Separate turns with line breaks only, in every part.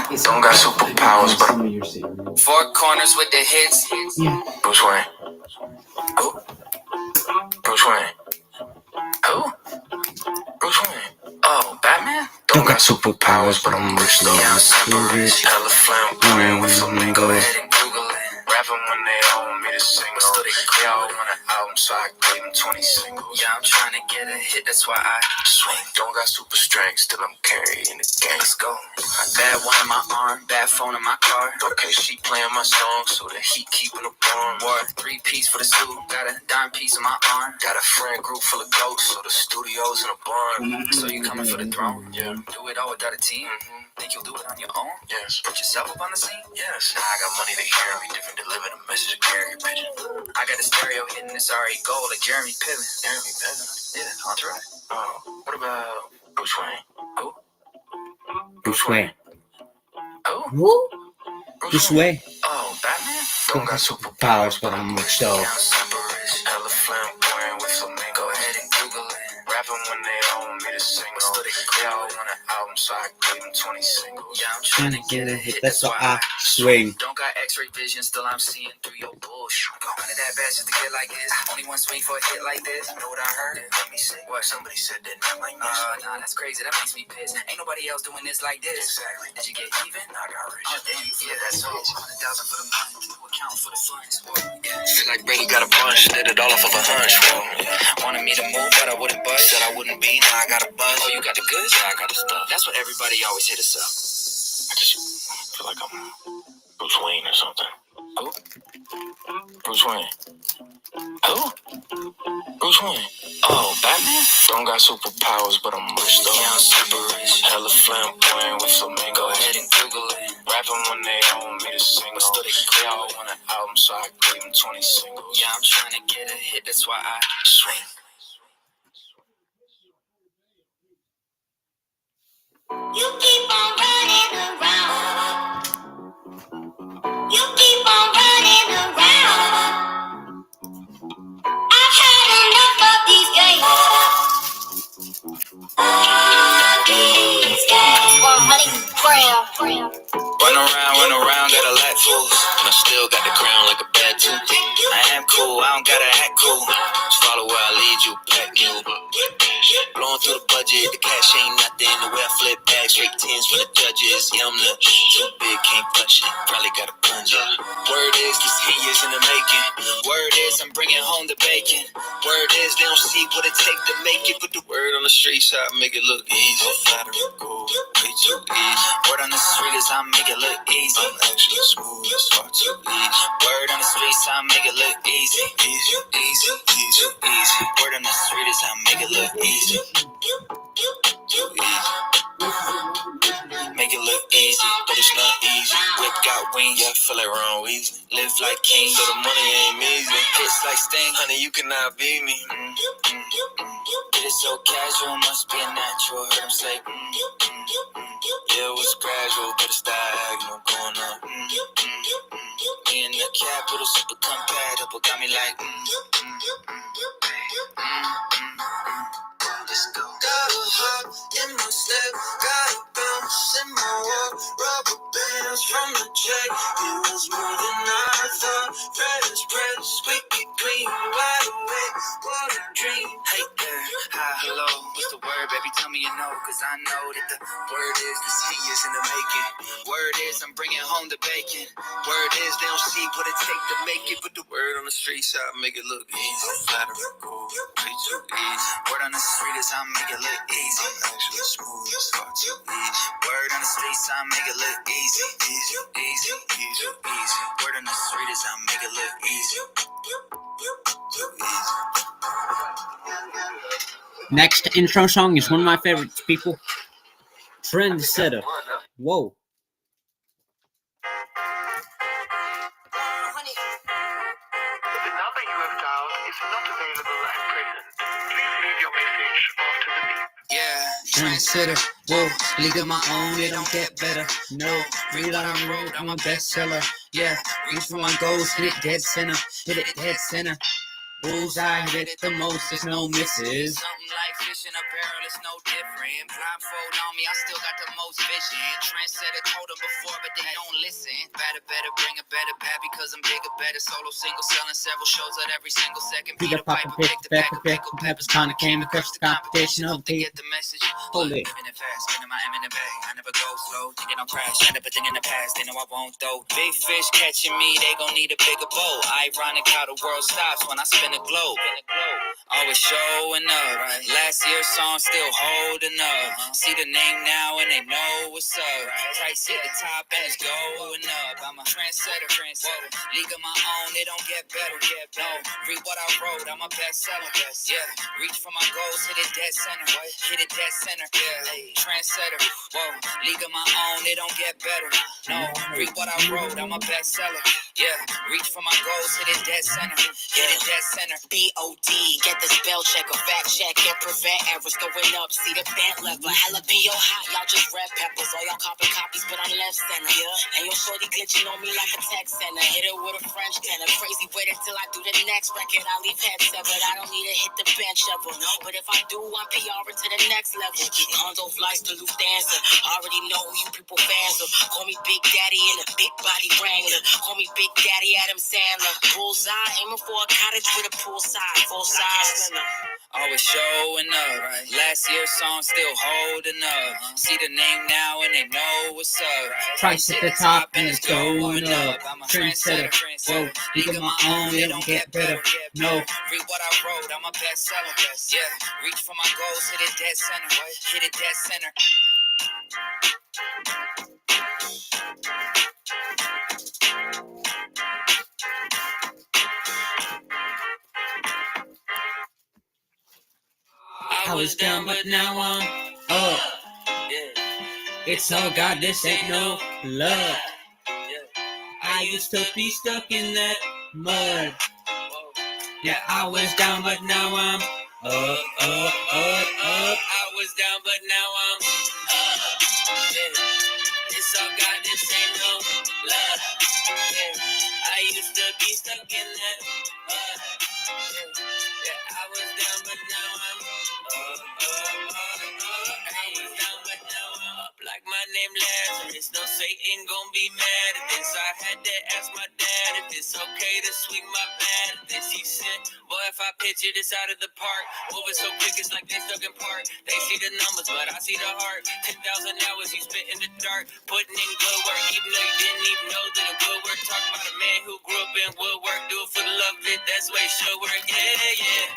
Don't got superpowers, but four corners with the hits. Yeah. Bruce Wayne. Who? Bruce Wayne. Who? Bruce Wayne. Oh, Batman? Don't got superpowers, but I'm rich though. Yeah, I'm super rich. Hella flamboyant with flamingo. Go ahead and Google it. Rapping when they all want me to sing. They all want an album, so I gave them 20 singles. Yeah, I'm trying to get a hit, that's why I swing. Don't got super strength, still I'm carrying the game. Let's go. I bad one in my arm, bad phone in my car. Okay, she playing my song, so the heat keeping her warm. Wore 3-piece for the suit, got a dime piece in my arm. Got a friend group full of ghosts, so the studio's in a barn. So you coming for the throne? Yeah. Do it all without a team? Think you'll do it on your own? Yes. Put yourself up on the scene? Yes. Now I got money to hear me different, deliver the message of carrier pigeon. I got a stereo hitting this already gold like Jeremy Piven. Jeremy Piven? Yeah, that's right. Oh, what about Bruce Wayne? Who?
Bruce Wayne.
Who?
Bruce Wayne.
Oh, Batman?
Don't got superpowers, but I'm rich though.
Yeah, I'm super rich. Hella flamboyant with flamingo. Go ahead and Google it. Rapping when they all want me to sing. They all want an album, so I gave them 20 singles. Yeah, I'm trying to get a hit, that's why I
swing.
Don't got x-ray vision, still I'm seeing through your bullshit. None of that bad just to get like this. Only one swing for a hit like this. Know what I heard? It made me sick. What? Somebody said that not like this. Nah, that's crazy. That makes me pissed. Ain't nobody else doing this like this. Exactly. Did you get even? I got rich. Oh, damn. Yeah, that's all. 100,000 for the money. No account for the funds. Yeah. Feel like Brady got a bunch. Did it all off of a hunch. Whoa. Yeah. Wanted me to move, but I wouldn't budge. Said I wouldn't be. Now I got a buzz. Oh, you got the goods? Yeah, I got the stuff. That's what everybody always hit us up. I just feel like I'm Bruce Wayne or something. Who? Bruce Wayne. Who? Bruce Wayne. Oh, Batman? Don't got superpowers, but I'm rich though. Yeah, I'm super rich. Hella flamboyant with flamingo. Go ahead and Google it. Rapping when they all want me to sing. They all want an album, so I gave them 20 singles. Yeah, I'm trying to get a hit, that's why I swing.
You keep on running around. You keep on running around. I've had enough of these games. These games. 100 grand.
Run around, got a lot fools. And I still got the crown like a bad tooth. I am cool, I don't gotta act cool. Just follow where I lead you, pack mule. Blowing through the budget, the cash ain't nothing. The way I flip back, straight tens from the judges. Yeah, I'm the too big, can't flush it. Probably got a plunger. Word is, this heat is in the making. Word is, I'm bringing home the bacon. Word is, they don't see what it take to make it. Put the word on the street, so I make it look easy. Flattery, cool, way too easy. Word on the street is I make it look easy. I'm actually smooth, it's far too easy. Word on the street is I make it look easy. Easy, easy, easy, easy. Word on the street is I make it look easy. Too easy. Make it look easy, but it's not easy. Whip got wings, yeah, feel like Ron Weasley. Live like king, so the money ain't easy. Hits like Sting, honey, you cannot beat me. Get it so casual, must be a natural. Heard him say, yeah, it was gradual, but it's diagonal, going up. Me in the capital, super compatible, got me like, Let's go. Got a hop in my step, got a bounce in my walk. Rubber bands from the check, it was more than I thought. Fresh bread, squeaky clean, wide awake, what a dream. Hey there, hi, hello, what's the word, baby? Tell me you know, cause I know that the word is this heat is in the making. Word is I'm bringing home the bacon. Word is they don't see what it take to make it. Put the word on the street, so I make it look easy. Flattery, cool, way too easy. Word on the street is I make it look easy. I'm actually smooth, it's far too easy. Word on the street, so I make it look easy. Easy, easy, easy, easy. Word on the street is I make it look easy. Too easy.
Next intro song is one of my favorites, people. Trendsetter. Whoa.
The number you have dialed is not available at present. Please leave your message after the beep.
Yeah.
Trendsetter. Whoa. League of my own, it don't get better. No. Read on the road, I'm a bestseller. Yeah. Reach for my goals, hit it dead center. Hit it dead center. Bullseye, hit it the most, there's no misses.
Something like fish in a barrel, it's no different. Blindfold on me, I still got the most vision. Trendsetter told them before, but they don't listen. Better, bring a better bad because I'm bigger, better. Solo single, selling several shows at every single second.
Peter Piper picked the pack of pickle peppers, kinda came to crush the competition of
to
the.
get the message.
Hold it.
Spinning fast, spinning my M in the bag. I never go slow, thinking I'll crash. End up a thing in the past, they know I won't though. Big fish catching me, they gon' need a bigger boat. Ironic how the world stops when I spin a globe. Always showing up. Last year's song still holding up. See the name now and they know what's up. Price hit the top and it's going up. I'm a trendsetter. League of my own, it don't get better. No, read what I wrote, I'm a bestseller. Yeah, reach for my goals, hit it dead center. Hit it dead center. Yeah, trendsetter. Whoa, league of my own, it don't get better. No, read what I wrote, I'm a bestseller. Yeah, reach for my goals, hit it dead center. Hit it dead center.
B-O-D, get the spell check or fact check and prevent errors going up. See the band level, hella B.O. hot, y'all just red peppers. All y'all copy copies, but I'm left center. Yeah, and your shorty glitching on me like a text center. Hit it with a French tenor. Crazy wait until I do the next record. I leave head severed. I don't need to hit the bench ever. But if I do, I'm PR to the next level. Condo flights to Lufthansa. Already know who you people fans of. Call me Big Daddy in a big body wrangler. Call me Big Daddy Adam Sandler. Bullseye, aiming for a cottage with a poolside. Full size.
Always showing up. Last year's song still holding up. See the name now and they know what's up.
Price at the top and it's going up. Trendsetter. Whoa, league of my own, it don't get better. No,
read what I wrote, I'm a bestseller. Yeah, reach for my goals, hit it dead center. Hit it dead center.
I was down, but now I'm up. It's all God, this ain't no love. I used to be stuck in that mud. Yeah, I was down, but now I'm up.
I was down, but now I'm up. Yeah. It's all God, this ain't no love. Yeah. I used to be stuck in that mud. Yeah, I was down, but now I'm up. I was down, but now I'm up. Like my name Lazarus, no Satan gon' be mad at this. I had to ask my dad if it's okay to swing my bat at this. He said, boy, if I picture this out of the park, moving so quick it's like they stuck in park. They see the numbers, but I see the heart. 10,000 hours you spit in the dark, putting in good work, even though you didn't even know that it would work. Talk about a man who grew up in woodwork, do it for the love of it, that's why it should work. Yeah.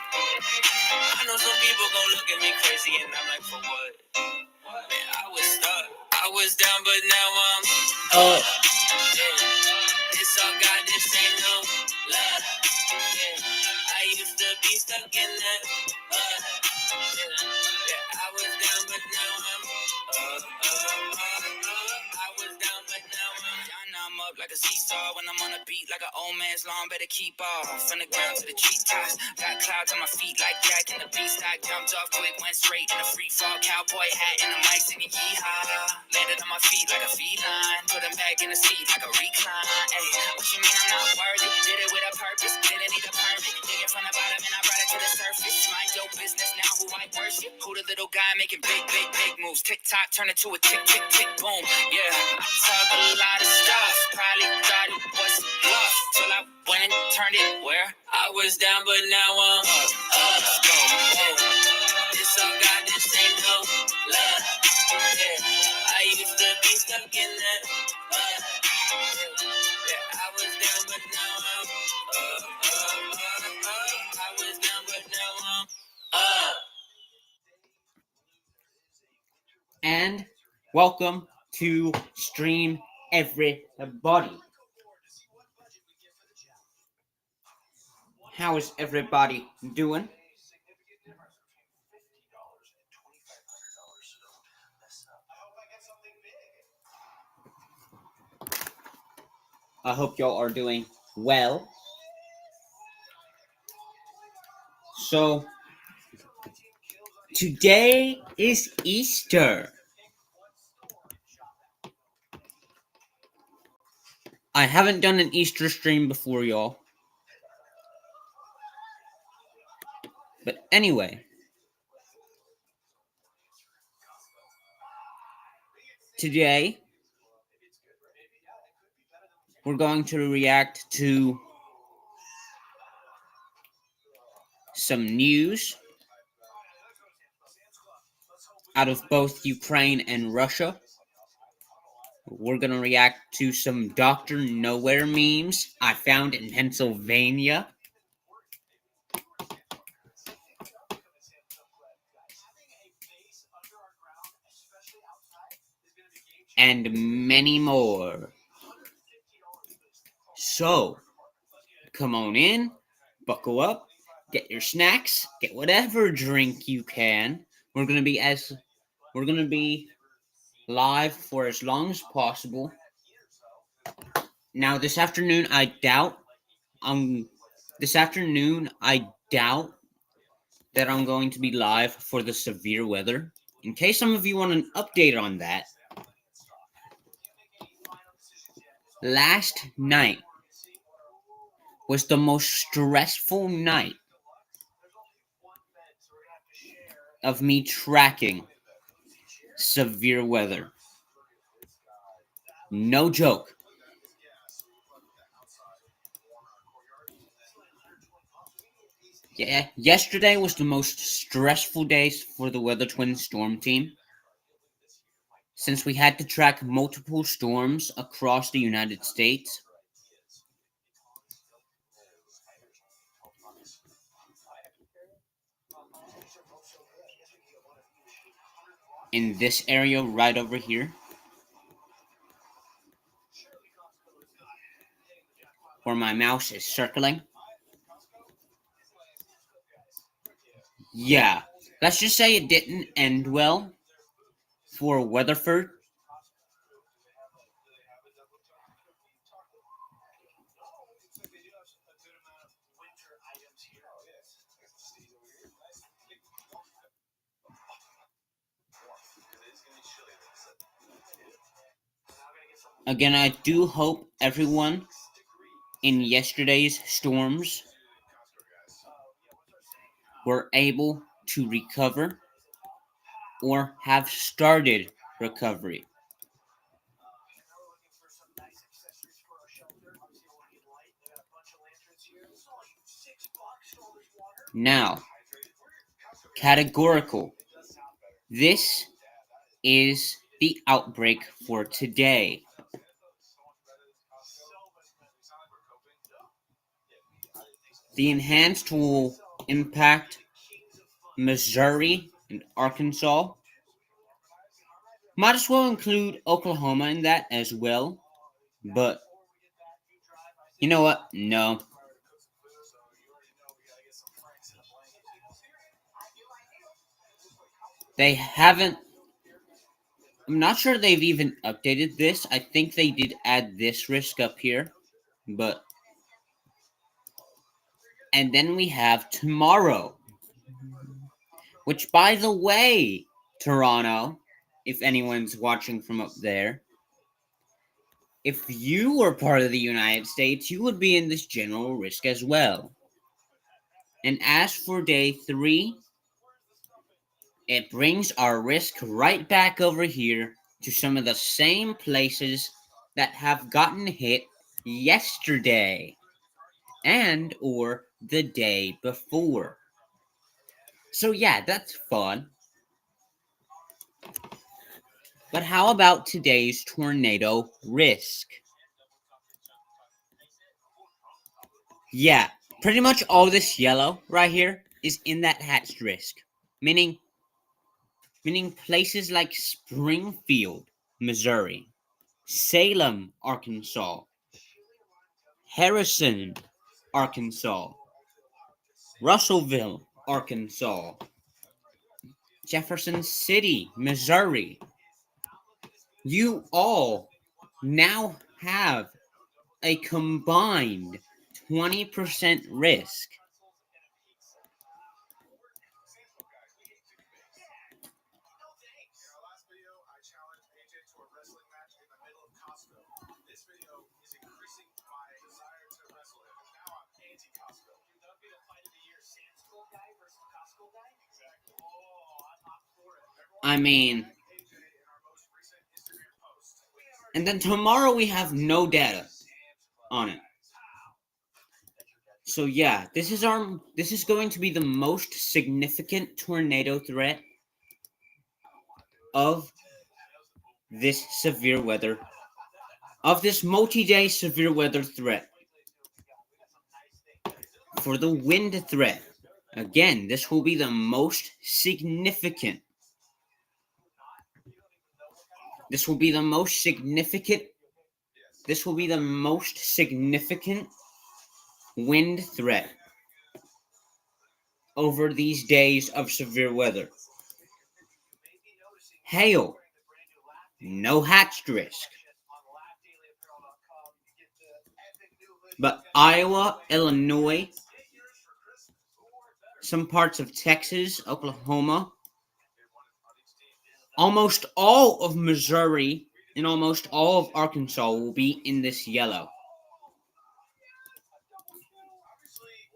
I know some people gon' look at me crazy and I'm like, for what? Man, I was stuck. I was down, but now I'm
Up.
Yeah. It's all God, this ain't no love. Yeah. I used to be stuck in that mud. Yeah, I was down, but now I'm up. I was down, but now I'm up like a seesaw. When I'm on a beat like an old man's lawn, better keep off. From the ground to the treetops, got clouds on my feet like Jack in the beanstalk. Jumped off quick, went straight in a free fall. Cowboy hat and a mic singing yeehaw. Landed on my feet like a feline, put him back in the seat like a recline. Ay, what you mean I'm not worthy? Did it with a purpose, didn't need a permit. Dig it from the bottom and I brought it to the surface. Mind your business now, who I worship. Who the little guy making big moves? TikTok turn it to a tick boom. Yeah, I talk a lot of stuff. Probably thought it was a bluff till I went and turned it where I was down, but now I'm up. Let's go. It's all God, this ain't no love. Yeah, I used to be stuck in that mud. Yeah, I was down, but now I'm up. I was down, but now I'm up.
And welcome to Stream Everybody. How is everybody doing? I hope y'all are doing well. So, today is Easter. I haven't done an Easter stream before, y'all. But anyway, today we're going to react to some news out of both Ukraine and Russia. We're going to react to some Dr. Nowhere memes I found in Pennsylvania. And many more. So, come on in, buckle up, get your snacks, get whatever drink you can. We're gonna be live for as long as possible. Now this afternoon I doubt that I'm going to be live for the severe weather. In case some of you want an update on that, last night was the most stressful night of me tracking severe weather. No joke. Yeah, yesterday was the most stressful day for the Weather Twin storm team, since we had to track multiple storms across the United States. In this area right over here, where my mouse is circling. Yeah, let's just say it didn't end well for Weatherford. Again, I do hope everyone in yesterday's storms were able to recover or have started recovery. Now, categorical. This is the outbreak for today. The enhanced will impact Missouri and Arkansas. Might as well include Oklahoma in that as well. But you know what? No. They haven't. I'm not sure they've even updated this. I think they did add this risk up here. But. And then we have tomorrow. Which, by the way, Toronto, if anyone's watching from up there, if you were part of the United States, you would be in this general risk as well. And as for day 3, it brings our risk right back over here to some of the same places that have gotten hit yesterday and or the day before. So yeah, that's fun. But how about today's tornado risk? Yeah, pretty much all this yellow right here is in that hatched risk. Meaning places like Springfield, Missouri, Salem, Arkansas, Harrison, Arkansas, Russellville, Arkansas, Jefferson City, Missouri. You all now have a combined 20% risk. I mean, And then tomorrow we have no data on it. So yeah, this is going to be the most significant tornado threat of this severe weather, of this multi-day severe weather threat. For the wind threat, again, this will be the most significant. This will be the most significant wind threat over these days of severe weather. Hail, no hatched risk. But Iowa, Illinois, some parts of Texas, Oklahoma, almost all of Missouri, and almost all of Arkansas will be in this yellow.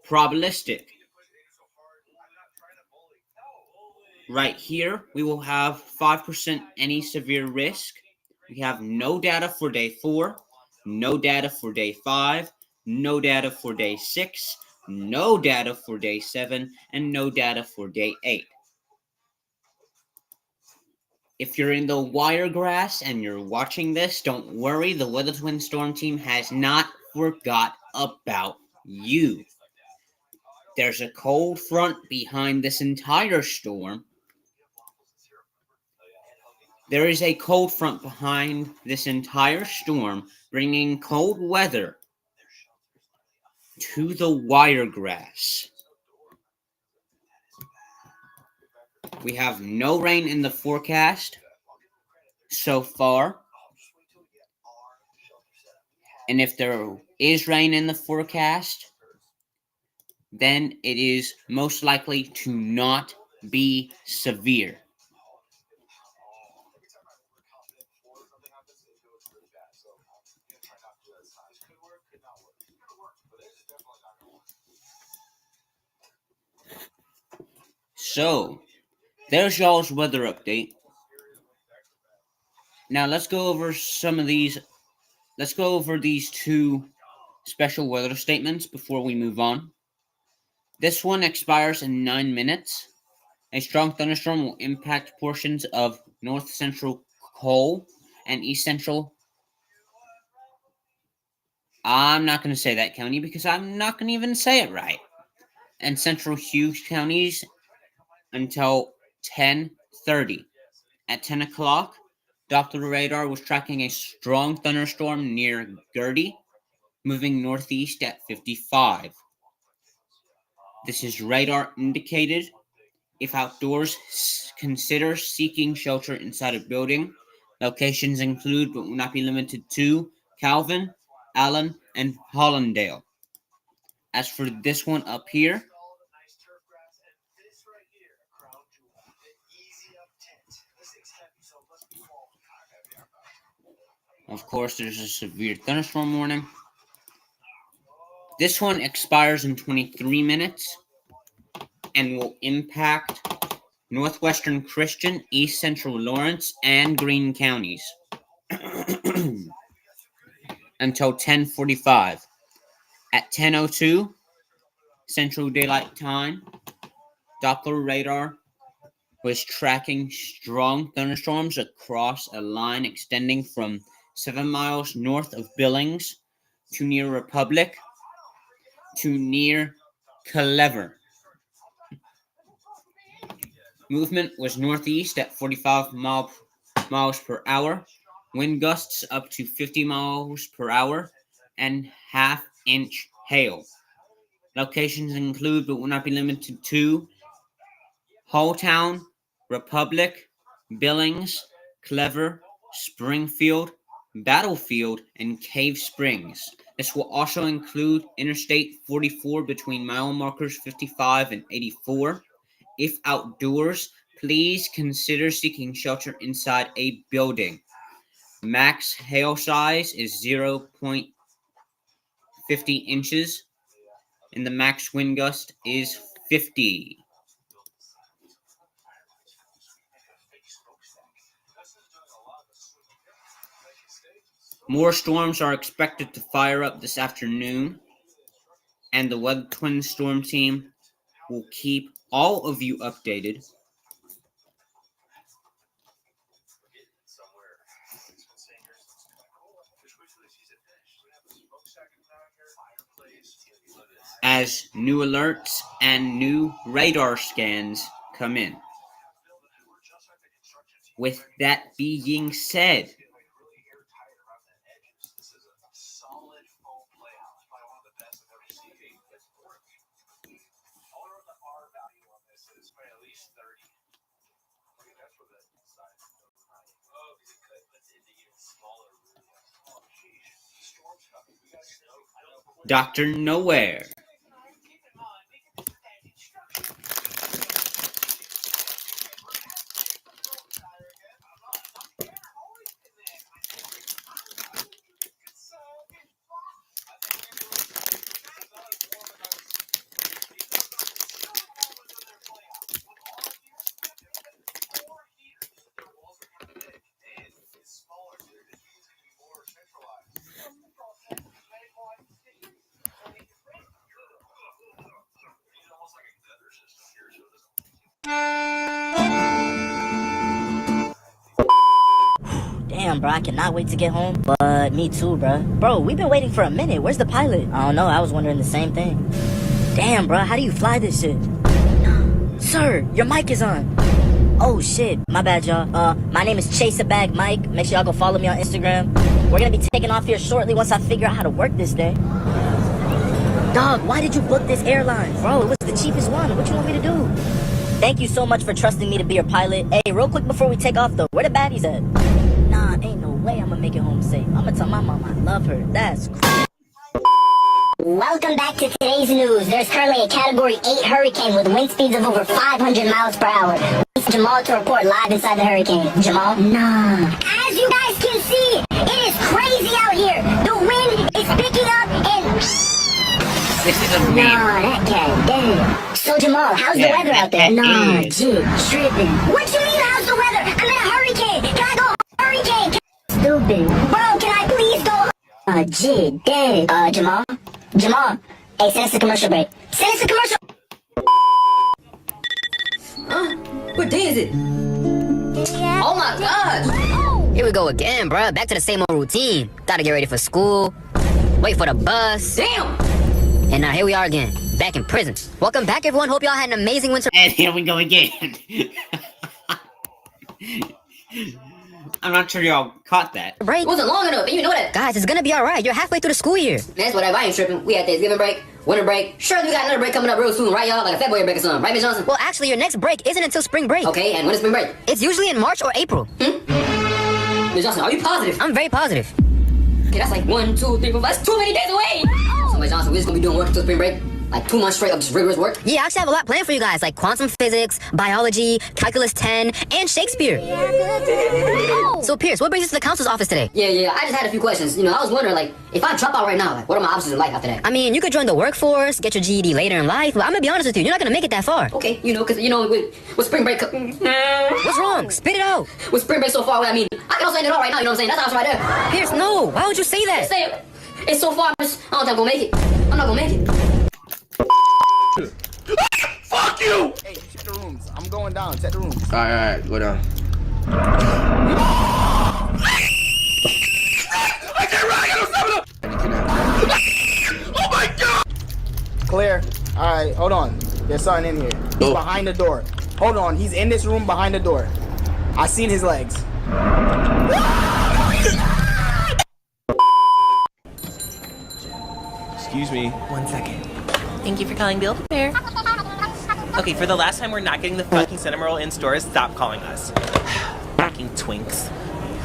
Probabilistic. Right here, we will have 5% any severe risk. We have no data for day 4, no data for day 5, no data for day 6, no data for day 7, and no data for day 8. If you're in the Wiregrass and you're watching this, don't worry, the Weather Twin Storm team has not forgot about you. There's a cold front behind this entire storm. There is a cold front behind this entire storm, bringing cold weather to the Wiregrass. We have no rain in the forecast so far. And if there is rain in the forecast, then it is most likely to not be severe. So, there's y'all's weather update. Now let's go over some of these. Let's go over these two special weather statements before we move on. This one expires in 9 minutes. A strong thunderstorm will impact portions of north central Cole and east central. I'm not going to say that county because I'm not going to even say it right. And central Hughes counties until 10:30. At 10 o'clock, Doppler radar was tracking a strong thunderstorm near Gertie, moving northeast at 55. This is radar indicated. If outdoors, consider seeking shelter inside a building. Locations include, but will not be limited to, Calvin, Allen, and Hollandale. As for this one up here, of course, there's a severe thunderstorm warning. This one expires in 23 minutes and will impact northwestern Christian, east central Lawrence, and Greene counties until 10:45. At 10:02 Central Daylight Time, Doppler radar was tracking strong thunderstorms across a line extending from 7 miles north of Billings to near Republic to near Clever. Movement was northeast at 45 miles per hour, wind gusts up to 50 miles per hour, and half-inch hail. Locations include, but will not be limited to, Halltown, Republic, Billings, Clever, Springfield, Battlefield, and Cave Springs. This will also include Interstate 44 between mile markers 55 and 84. If outdoors, please consider seeking shelter inside a building. Max hail size is 0.50 inches, and the max wind gust is 50. More storms are expected to fire up this afternoon, and the Weather Twin Storm Team will keep all of you updated. As new alerts and new radar scans come in. With that being said, Dr. Nowhere.
Damn, bro, I cannot wait to get home. But me too, bro. Bro, we've been waiting for a minute. Where's the pilot? I don't know. I was wondering the same thing. Damn, bro, how do you fly this shit? Sir, your mic is on. Oh, shit. My bad, y'all. My name is Chase a Bag Mike. Make sure y'all go follow me on Instagram. We're gonna be taking off here shortly once I figure out how to work this day. Dog, why did you book this airline? Bro, it was the cheapest one. What you want me to do? Thank you so much for trusting me to be your pilot. Hey, real quick before we take off, though, where the baddies at? Nah, ain't no way I'm gonna make it home safe. I'm gonna tell my mom I love her. That's crazy.
Welcome back to today's news. There's currently a Category 8 hurricane with wind speeds of over 500 miles per hour. Jamal to report live inside the hurricane. Jamal? Nah. As you guys can see, it is crazy out here. The wind is picking up and...
This is a meme.
Nah, that cat dead. So Jamal, how's the weather out there? Nah, jig, tripping. What you mean how's the weather? I'm in a hurricane. Can I go hurricane? Stupid. Bro, can I please go? Jig, dead. Jamal? Jamal, hey, send us a commercial break. Send us a commercial.
What day is it? Oh my gosh!
Here we go again, bruh. Back to the same old routine. Gotta get ready for school. Wait for the bus.
Damn!
And now here we are again. Back in prison. Welcome back, everyone. Hope y'all had an amazing winter.
And here we go again. I'm not sure y'all caught that.
break.
It wasn't long enough, and you know that.
Guys, it's gonna be alright. You're halfway through the school year.
That's whatever, I ain't tripping. We had Thanksgiving break, winter break. Sure, we got another break coming up real soon, right, y'all? Like a February break or something, right, Miss Johnson?
Well, actually, your next break isn't until spring break.
Okay, and when is spring break?
It's usually in March or April.
Miss Johnson, are you positive?
I'm very positive.
Okay, that's like 1, 2, 3, 4, 5. That's too many days away! So, Miss Johnson, we're just gonna be doing work until spring break? Like 2 months straight of just rigorous work?
Yeah, I actually have a lot planned for you guys, like quantum physics, biology, calculus 10, and Shakespeare. So, Pierce, what brings you to the counselor's office today?
Yeah, I just had a few questions. You know, I was wondering, like, if I drop out right now, like, what are my options in life after that?
I mean, you could join the workforce, get your GED later in life, but I'm gonna be honest with you, you're not gonna make it that far.
Okay, you know, because, you know, with spring break...
What's wrong? Spit it out.
With spring break so far away, I mean, I can also end it all right now, you know what I'm saying? That's the option right there.
Pierce, no. Why would you say that?
Say it. It's so far, I don't think I'm gonna make it. I'm not gonna make it.
Fuck you!
Hey, check the rooms. I'm going down. Check the rooms.
Alright, go down. I can't run, I got no stamina! Oh my god!
Clear. Alright, hold on. There's something in here. He's behind the door. Hold on. He's in this room behind the door. I seen his legs.
Excuse me. 1 second. Thank you for calling Build-A-Bear. Okay, for the last time, we're not getting the fucking cinnamon roll in stores. Stop calling us. Fucking twinks.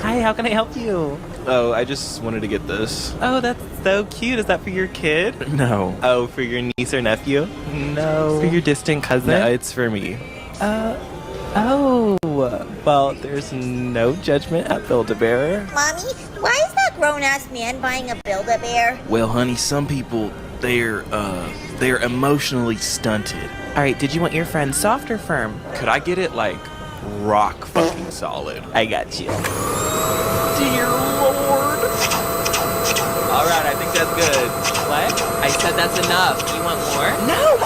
Hi, how can I help you?
Oh, I just wanted to get this.
Oh, that's so cute. Is that for your kid?
No.
Oh, for your niece or nephew?
No.
For your distant cousin?
No, it's for me.
Oh. Well, there's no judgment at Build-A-Bear.
Mommy, why is that grown-ass man buying a Build-A-Bear?
Well, honey, some people, they're emotionally stunted.
All right, did you want your friend soft or firm?
Could I get it, like, rock fucking solid?
I got you.
dear Lord.
All right, I think that's good. What? I said that's enough. You want more?
No.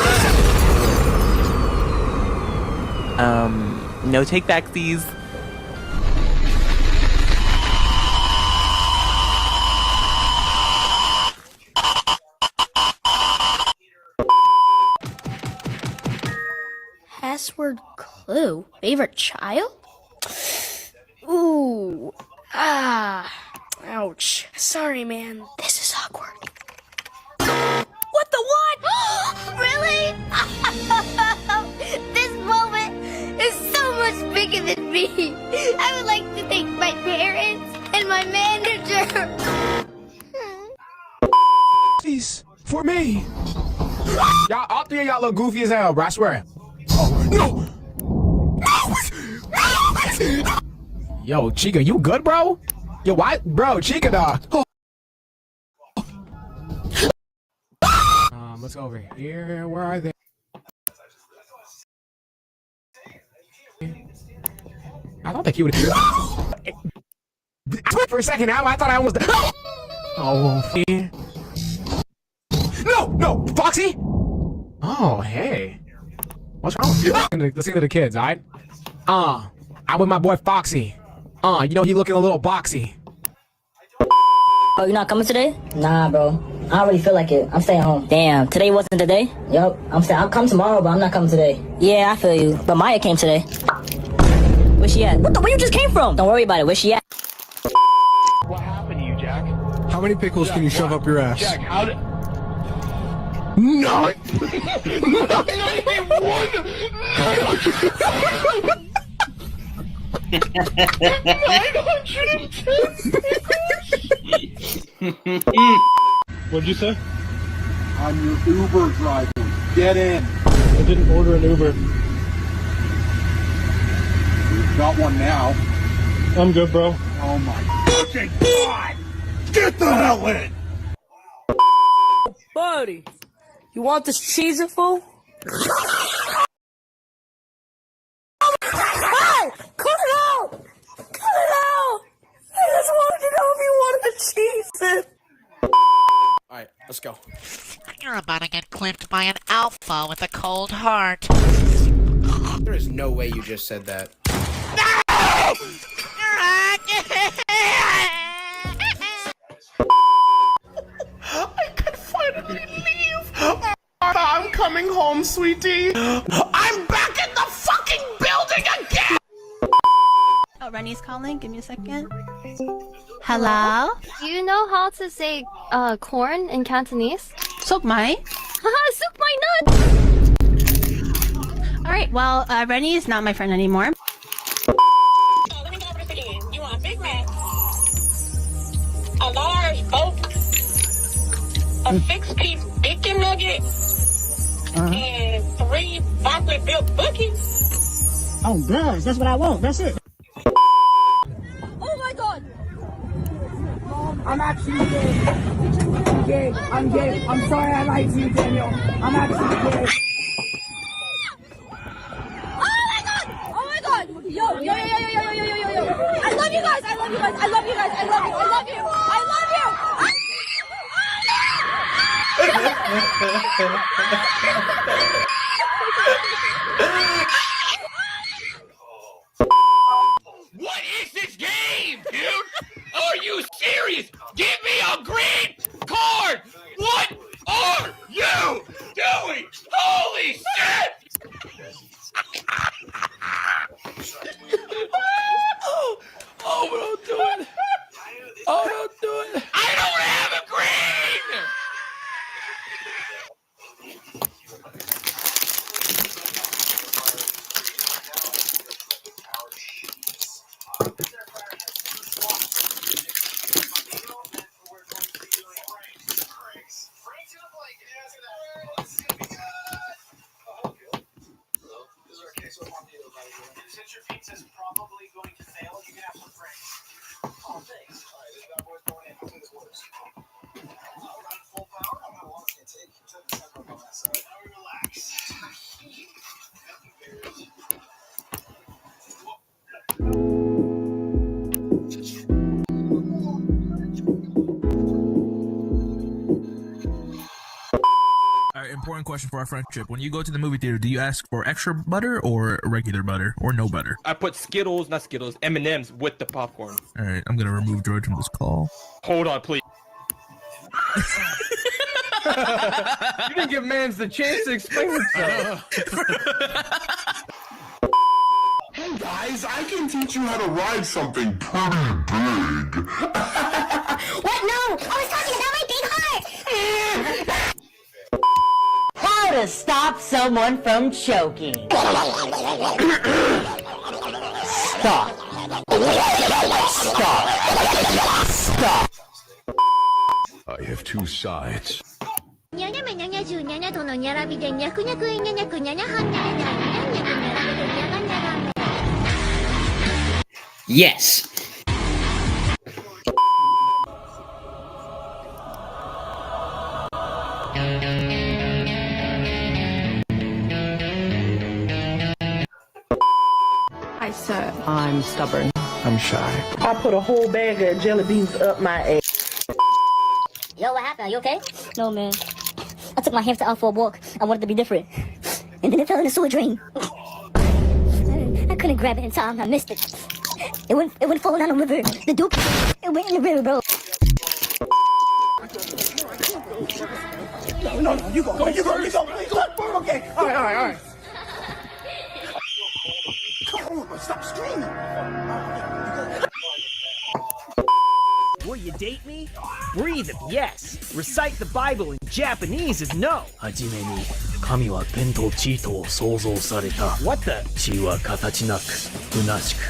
No take backsies.
Password clue. Favorite child? Ooh. Ah. Ouch. Sorry, man. This is awkward. What the what?
Really? This moment is so much bigger than me. I would like to thank my parents and my manager.
Please, for me. Y'all, all three of y'all look goofy as hell, bro. I swear. Oh, no. Yo, Chica, you good, bro? Yo, why? Bro, Chica, dog. Oh. Let's go over here. Where are they? I don't think he would. Wait for a second now. I thought I almost. Oh, man. No, Foxy. Oh, hey. What's wrong with you? Listen to the kids, alright? I'm with my boy Foxy. You know he looking a little boxy.
Oh, you're not coming today? Nah, bro. I don't really feel like it. I'm staying home. Damn, today wasn't the day? Yup. I'll come tomorrow, but I'm not coming today. Yeah, I feel you. But Maya came today. Where she at? Where you just came from? Don't worry about it. Where she at?
What happened to you, Jack?
How many pickles can you shove up your ass?
Jack, how did...
Nine!
910! What'd you say?
I'm your Uber driver. Get in.
I didn't order an Uber.
We've got one now.
I'm good, bro.
Oh my fucking God! Get the hell in!
Buddy, you want this cheese fool? Hey! Cut it out! Cut it out! I just wanted to know if you wanted the cheese.
Alright, let's go.
You're about to get clipped by an alpha with a cold heart.
There is no way you just said that.
I can finally leave! Martha, I'm coming home, sweetie! I'm back in the fucking building again!
Oh, Rennie's calling. Give me a second. Hello?
Do you know how to say corn in Cantonese?
Sok mai?
Haha, suk my nut!
Alright, well, Rennie is not my friend anymore.
Let me go over this again. You want a Big Mac, a large Coke, a 6-piece bacon nugget, and 3 broccoli built cookies.
Oh, gosh, that's what I want. That's it.
Oh my God!
I'm actually gay. I'm gay. I'm gay. I'm sorry I lied to you, Daniel. I'm actually gay.
Oh my God! Yo! I love you guys! I love you guys! I love you guys! I love you! I love you! I love you!
What is this game, dude? Are you serious? Give me a green card! What are you doing? Holy shit!
Oh, don't do it. Oh, don't do it.
I don't have a green!
Since your pizza's probably going to fail, you can have some franks. Oh, thanks. All right, this bad boy's going in. I'll do this works. I'll run full power. I'm gonna want to take the tempo on that side. Now we relax.
question for our friendship. When you go to the movie theater, do you ask for extra butter or regular butter or no butter?
I put M&Ms with the popcorn.
All right, I'm gonna remove George from this call.
Hold on, please. You didn't give Mans the chance to explain himself.
Hey guys, I can teach you how to ride something pretty big.
What? No! I was talking about my big heart!
How to stop someone from choking. Stop. Stop. Stop.
I have two sides.
Yes.
Hi, sir. I'm stubborn.
I'm shy.
I put a whole bag of jelly beans up my ass.
Yo, what happened? Are you okay? No, man. I took my hamster out for a walk. I wanted to be different. And then it fell in a sewer drain. I couldn't grab it in time. I missed it. It went falling down the river. The duke, it went in the river, bro.
No, you go. Okay, all right. Come on, stop screaming.
Will you date me? Breathe if yes. Recite the Bible in Japanese is no.
はじめに神は天と地とを創造された。
What the?
地は形なく虚しく、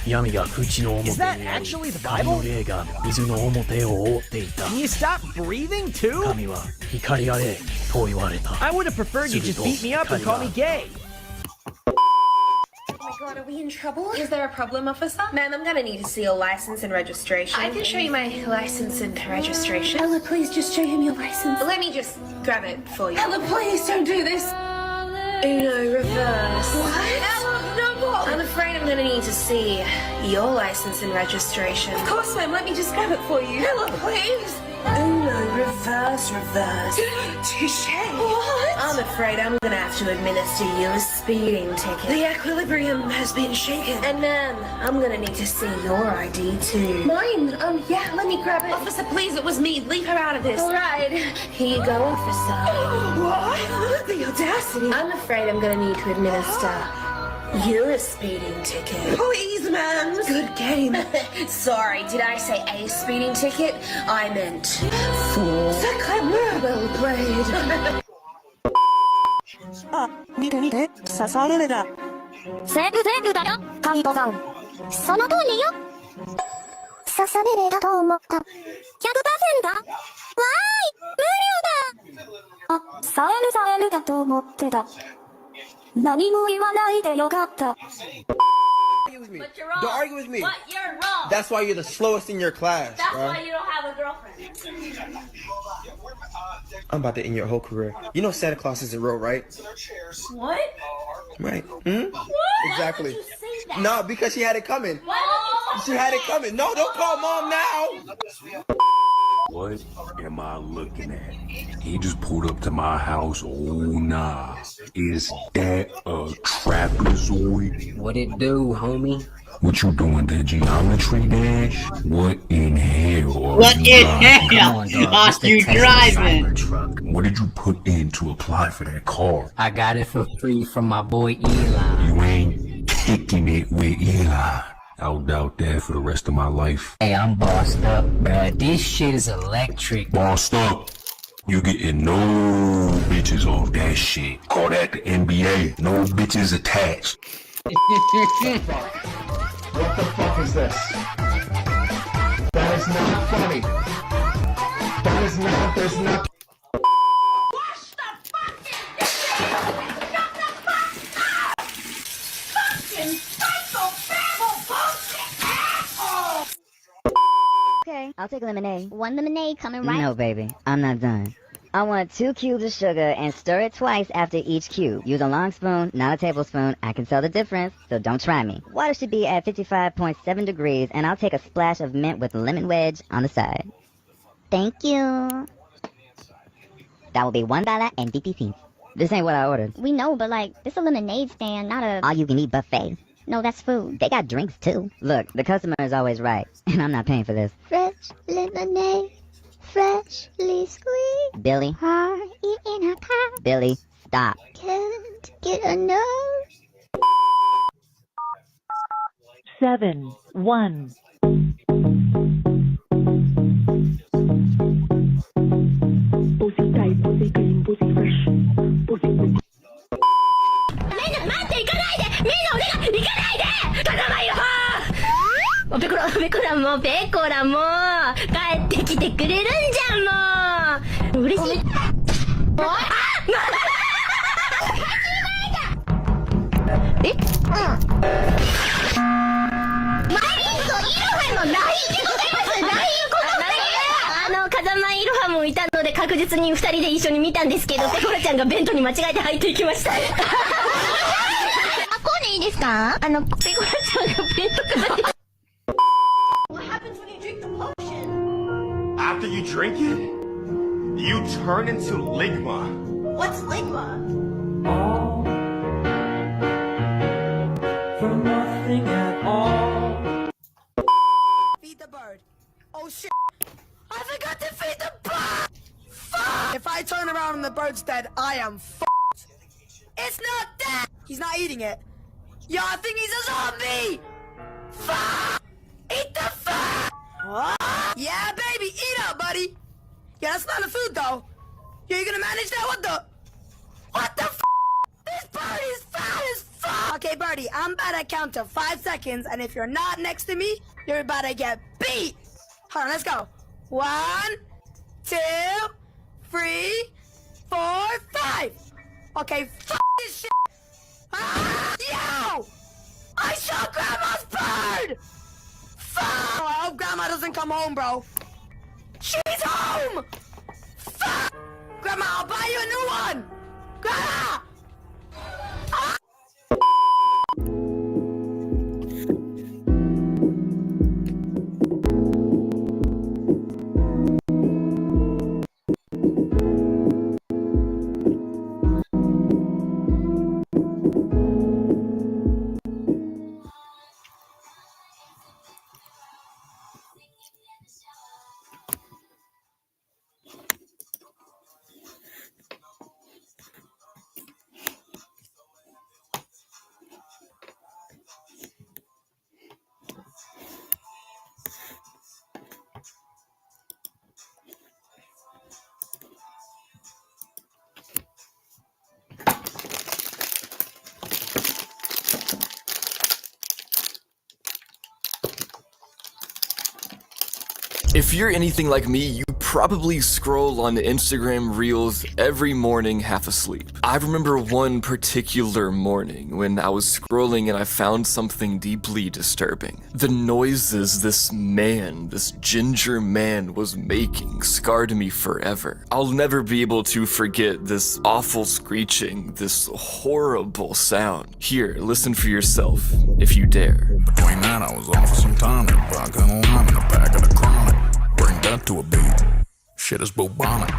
闇が淵の表
Is
に
that
あり、
actually the
神の
Bible?
霊が水の表を覆っていた。
Can you stop breathing too?
神は光あれと言われた。
I would have preferred you just beat me up and call me gay.
Oh my god, are we in trouble? Is there a problem, officer? Ma'am, I'm gonna need to see your license and registration. I can show you my license and registration. Ella, please just show him your license. Let me just grab it for you. Ella, please don't do this. Uno, reverse. What? Ella, no. I'm afraid I'm gonna need to see your license and registration. Of course, ma'am. Let me just grab it for you. Ella, please. Uno, reverse. Touche. What? I'm afraid I'm gonna have to administer you a speeding ticket. The equilibrium has been shaken. And ma'am, I'm gonna need to see your ID too. Mine? Yeah, let me grab it. Officer, please, it was me. Leave her out of this. All right. Here you go, officer. What? The audacity. I'm afraid I'm gonna need to administer you a speeding ticket. Please, ma'am. Good game. Sorry, did I say a speeding ticket? I meant four. Sacre well played.
あ、見て見て、刺された。
セーフだよ、カイトさん。その通りよ。刺されたと思った。100%? わーい、無料だ。あ、サエルだと思ってた。何も言わないでよかった。
But you're wrong. Don't argue with me. But you're wrong. That's why you're the slowest in your class. That's
right?
Why you don't have a girlfriend. I'm about to end your whole career. You know Santa Claus isn't real, right?
What?
Right.
What?
Exactly.
Why would you say that?
No, because she had it coming.
Why?
She had it coming. No, don't call mom now.
What am I looking at? He just pulled up to my house. Oh nah. Is that a trapezoid?
What it do, homie?
What you doing there, geometry dash? What in hell?
What in hell are you driving?
What did you put in to apply for that car?
I got it for free from my boy Eli.
You ain't kicking it with Eli. I'll doubt that for the rest of my life.
Hey, I'm bossed up, bruh. This shit is electric.
Bossed up? You getting no bitches off that shit. Call that the NBA. No bitches attached.
What the fuck is this? That is not funny. That is not, there's not.
Okay, I'll take lemonade. One lemonade coming right.
No, baby, I'm not done. I want 2 cubes of sugar and stir it twice after each cube. Use a long spoon, not a tablespoon. I can tell the difference, so don't try me. Water should be at 55.7 degrees, and I'll take a splash of mint with lemon wedge on the side. Thank you. That will be $1 and 50 cents.
This ain't what I ordered.
We know, but like, this a lemonade stand, not a
All-you-can-eat buffet.
No, that's food.
They got drinks, too. Look, the customer is always right, and I'm not paying for this.
Fresh lemonade, freshly squeezed.
Billy.
Heart in a cup.
Billy, stop.
Can't get enough.
7, 1. Pussy tight, pussy clean, pussy fresh, pussy good.
待って、行かないで。みんな俺が行かないで。風間よ。もうペコラもう帰ってきてくれるんじゃん。もう嬉しい。え？マリンとイロハの LINE でございます。LINE 風間イロハもいたので確実に2人で一緒に見たんですけど、ペコラちゃんがベントに間違えて入っていきました。こうでいいですか？ペコラちゃんがベントから。What happens when you drink the potion?
After you drink it, you turn into Ligma.
What's Ligma?
All for nothing at all.
Feed the bird. Oh shit! I forgot to feed the bird! Fuck! If I turn around and the bird's dead, I am fucked. It's not dead! He's not eating it. Yo, I think he's a zombie! Fuck! Eat the fuck! What? Yeah, baby, eat up, buddy! Yeah, that's not a food, though. Yeah, you gonna manage that? What the f***? This bird is fat as fuck! Okay, Birdie, I'm about to count to 5 seconds, and if you're not next to me, you're about to get beat! Hold on, let's go. 1, 2, 3, 4, 5! Okay, f*** this shit! Ah, yo! I saw Grandma's bird! Fuck! Oh, I hope Grandma doesn't come home, bro. She's home! Fuck! Grandma, I'll buy you a new one! Grandma! Ah!
If you're anything like me, you probably scroll on Instagram Reels every morning half asleep. I remember one particular morning when I was scrolling and I found something deeply disturbing. The noises this ginger man was making scarred me forever. I'll never be able to forget this awful screeching, this horrible sound. Here, listen for yourself, if you dare.
Between that, I was off for some time, but I got a lime in the back of the chronic. Bring that to a beat. Shit is bubonic.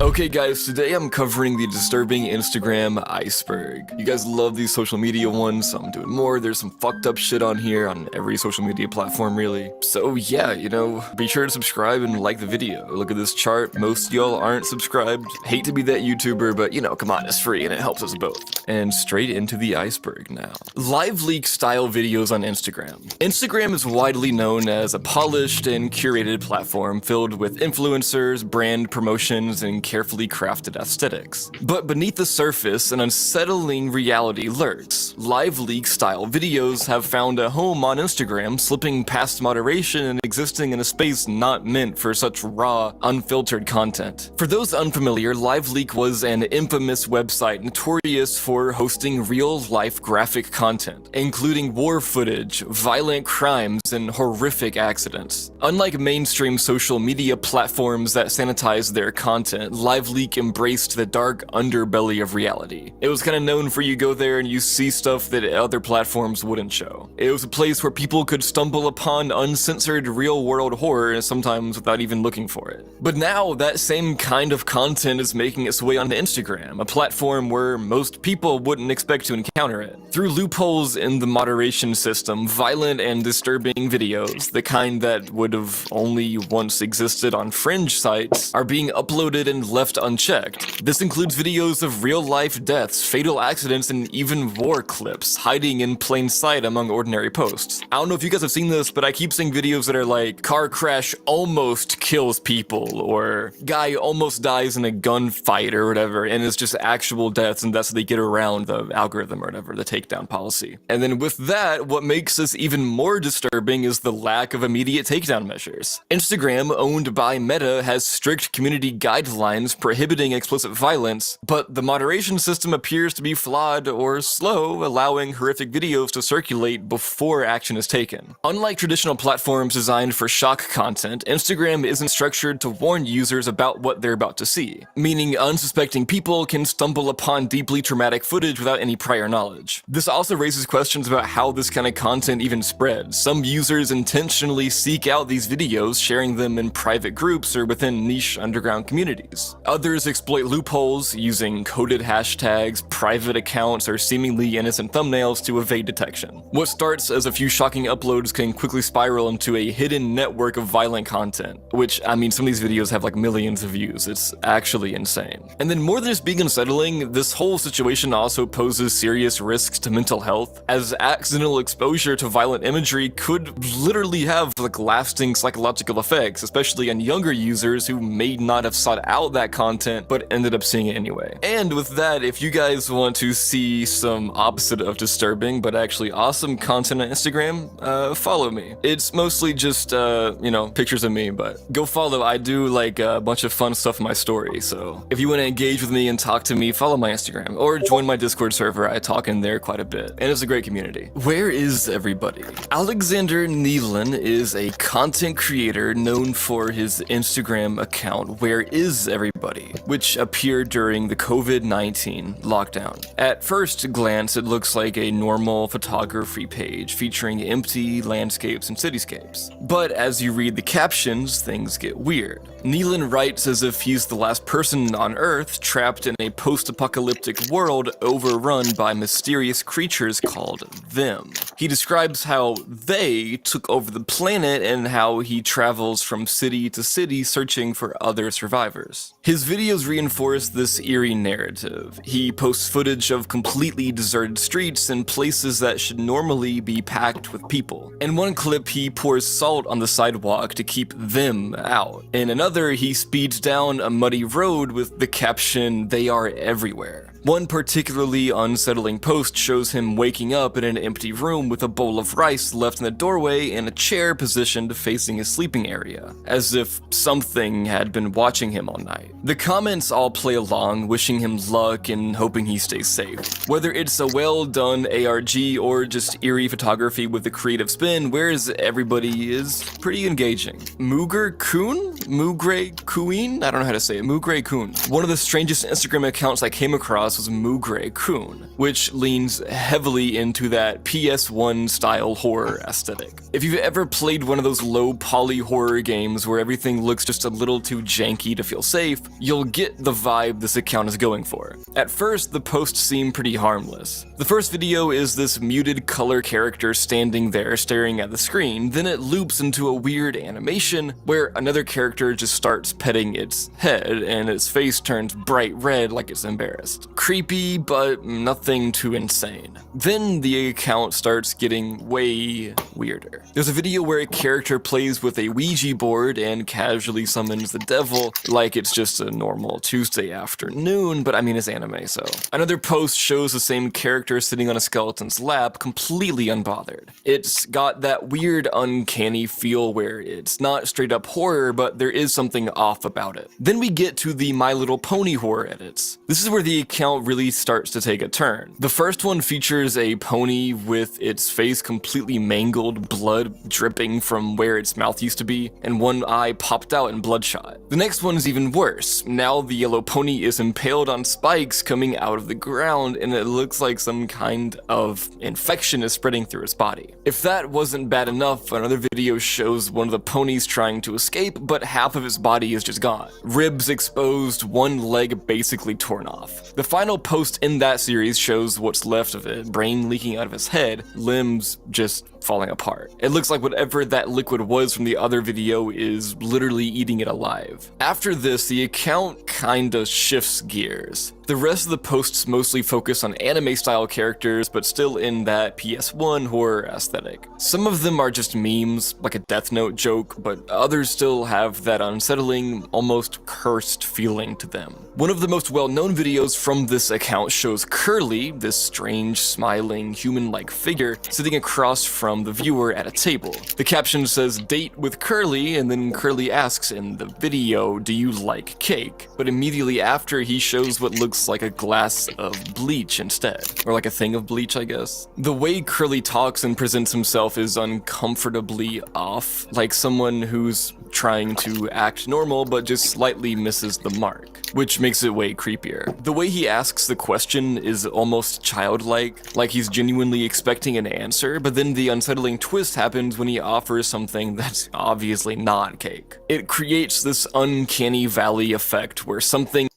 Okay guys, today I'm covering the disturbing Instagram iceberg. You guys love these social media ones, so I'm doing more. There's some fucked up shit on here on every social media platform really. So yeah, you know, be sure to subscribe and like the video. Look at this chart, most of y'all aren't subscribed. Hate to be that YouTuber, but you know, come on, it's free and it helps us both. And straight into the iceberg now. Live leak style videos on Instagram. Instagram is widely known as a polished and curated platform filled with influencers, brand promotions, and carefully crafted aesthetics. But beneath the surface, an unsettling reality lurks. Live leak style videos have found a home on Instagram, slipping past moderation and existing in a space not meant for such raw, unfiltered content. For those unfamiliar, Live Leak was an infamous website notorious for hosting real-life graphic content, including war footage, violent crimes, and horrific accidents. Unlike mainstream social media platforms that sanitize their content, LiveLeak embraced the dark underbelly of reality. It was kind of known for you go there and you see stuff that other platforms wouldn't show. It was a place where people could stumble upon uncensored real-world horror, sometimes without even looking for it. But now, that same kind of content is making its way onto Instagram, a platform where most people wouldn't expect to encounter it. Through loopholes in the moderation system, violent and disturbing videos, the kind that would have only once existed on fringe sites, are being uploaded and left unchecked. This includes videos of real-life deaths, fatal accidents, and even war clips hiding in plain sight among ordinary posts. I don't know if you guys have seen this, but I keep seeing videos that are like, car crash almost kills people, or guy almost dies in a gunfight or whatever, and it's just actual deaths, and that's how they get around the algorithm or whatever, the takedown policy. And then with that, what makes this even more disturbing is the lack of immediate takedown measures. Instagram, owned by Meta, has strict community guidelines prohibiting explicit violence, but the moderation system appears to be flawed or slow, allowing horrific videos to circulate before action is taken. Unlike traditional platforms designed for shock content, Instagram isn't structured to warn users about what they're about to see, meaning unsuspecting people can stumble upon deeply traumatic footage without any prior knowledge. This also raises questions about how this kind of content even spreads. Some users intentionally seek out these videos, sharing them in private groups or within niche underground communities. Others exploit loopholes using coded hashtags, private accounts, or seemingly innocent thumbnails to evade detection. What starts as a few shocking uploads can quickly spiral into a hidden network of violent content, which, I mean, some of these videos have like millions of views. It's actually insane. And then more than just being unsettling, this whole situation also poses serious risks to mental health, as accidental exposure to violent imagery could literally have like lasting psychological effects, especially on younger users who may not have sought out that content but ended up seeing it anyway. And with that, if you guys want to see some opposite of disturbing but actually awesome content on Instagram, follow me. It's mostly just, you know, pictures of me, but go follow. I do like a bunch of fun stuff in my story, so if you want to engage with me and talk to me, follow my Instagram or join my Discord server. I talk in there quite a bit, and it's a great community. Where is everybody? Alexander Nealon is a content creator known for his Instagram account Where Is Everybody, which appeared during the COVID-19 lockdown. At first glance, it looks like a normal photography page featuring empty landscapes and cityscapes. But as you read the captions, things get weird. Nealon writes as if he's the last person on Earth trapped in a post-apocalyptic world overrun by mysterious creatures called Them. He describes how they took over the planet and how he travels from city to city searching for other survivors. His videos reinforce this eerie narrative. He posts footage of completely deserted streets and places that should normally be packed with people. In one clip, he pours salt on the sidewalk to keep them out. In another, he speeds down a muddy road with the caption, "They are everywhere." One particularly unsettling post shows him waking up in an empty room with a bowl of rice left in the doorway and a chair positioned facing his sleeping area, as if something had been watching him all night. The comments all play along, wishing him luck and hoping he stays safe. Whether it's a well-done ARG or just eerie photography with a creative spin, Where Is Everybody is pretty engaging. Mugre Kun? Mugre Kuin? I don't know how to say it. Mugre Kun. One of the strangest Instagram accounts I came across was Mugre Kun, which leans heavily into that PS1 style horror aesthetic. If you've ever played one of those low poly horror games where everything looks just a little too janky to feel safe, you'll get the vibe this account is going for. At first, the posts seem pretty harmless. The first video is this muted color character standing there staring at the screen, then it loops into a weird animation where another character just starts petting its head and its face turns bright red like it's embarrassed. Creepy, but nothing too insane. Then the account starts getting way weirder. There's a video where a character plays with a Ouija board and casually summons the devil like it's just a normal Tuesday afternoon, but I mean it's anime, so. Another post shows the same character sitting on a skeleton's lap, completely unbothered. It's got that weird uncanny feel where it's not straight up horror, but there is something off about it. Then we get to the My Little Pony horror edits. This is where the account really starts to take a turn. The first one features a pony with its face completely mangled mangled, blood dripping from where its mouth used to be, and one eye popped out and bloodshot. The next one is even worse. Now the yellow pony is impaled on spikes coming out of the ground, and it looks like some kind of infection is spreading through its body. If that wasn't bad enough, another video shows one of the ponies trying to escape, but half of its body is just gone. Ribs exposed, one leg basically torn off. The final post in that series shows what's left of it, brain leaking out of its head, limbs just falling apart. It looks like whatever that liquid was from the other video is literally eating it alive. After this, the account kinda shifts gears. The rest of the posts mostly focus on anime-style characters, but still in that PS1 horror aesthetic. Some of them are just memes, like a Death Note joke, but others still have that unsettling, almost cursed feeling to them. One of the most well-known videos from this account shows Curly, this strange, smiling, human-like figure, sitting across from the viewer at a table. The caption says, "Date with Curly," and then Curly asks in the video, "Do you like cake?" But immediately after, he shows what looks like a glass of bleach instead. Or like a thing of bleach, I guess. The way Curly talks and presents himself is uncomfortably off, like someone who's trying to act normal but just slightly misses the mark, which makes it way creepier. The way he asks the question is almost childlike, like he's genuinely expecting an answer, but then the unsettling twist happens when he offers something that's obviously not cake. It creates this uncanny valley effect where something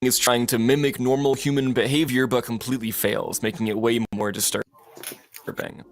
is trying to mimic normal human behavior but completely fails, making it way more disturbing.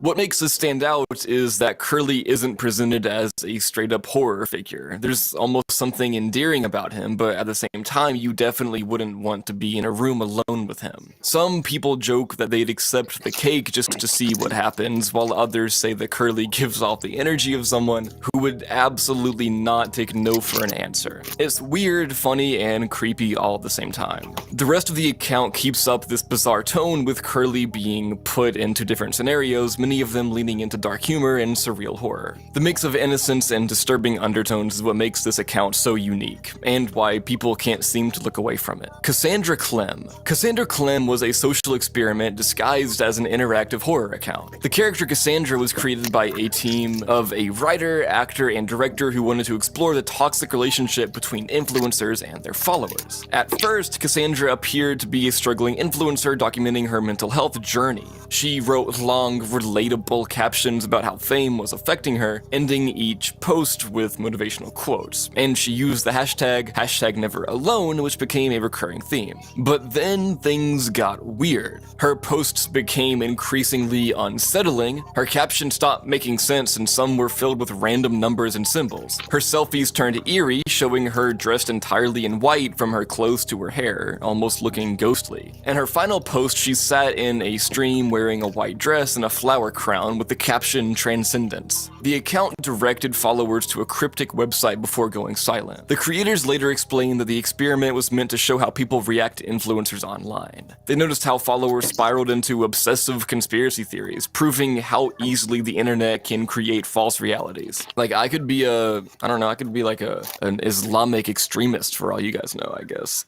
What makes this stand out is that Curly isn't presented as a straight-up horror figure. There's almost something endearing about him, but at the same time, you definitely wouldn't want to be in a room alone with him. Some people joke that they'd accept the cake just to see what happens, while others say that Curly gives off the energy of someone who would absolutely not take no for an answer. It's weird, funny, and creepy all at the same time. The rest of the account keeps up this bizarre tone, with Curly being put into different scenarios, many of them leaning into dark humor and surreal horror. The mix of innocence and disturbing undertones is what makes this account so unique, and why people can't seem to look away from it. Cassandra Clem. Cassandra Clem was a social experiment disguised as an interactive horror account. The character Cassandra was created by a team of a writer, actor, and director who wanted to explore the toxic relationship between influencers and their followers. At first, Cassandra appeared to be a struggling influencer documenting her mental health journey. She wrote long, relatable captions about how fame was affecting her, ending each post with motivational quotes, and she used the hashtag #NeverAlone, which became a recurring theme. But then things got weird. Her posts became increasingly unsettling, her captions stopped making sense, and some were filled with random numbers and symbols. Her selfies turned eerie, showing her dressed entirely in white from her clothes to her hair, almost looking ghostly. In her final post, she sat in a stream wearing a white dress and a flower crown with the caption "Transcendence." The account directed followers to a cryptic website before going silent. The creators later explained that the experiment was meant to show how people react to influencers online. They noticed how followers spiraled into obsessive conspiracy theories, proving how easily the internet can create false realities. Like, I could be like an Islamic extremist for all you guys know, I guess.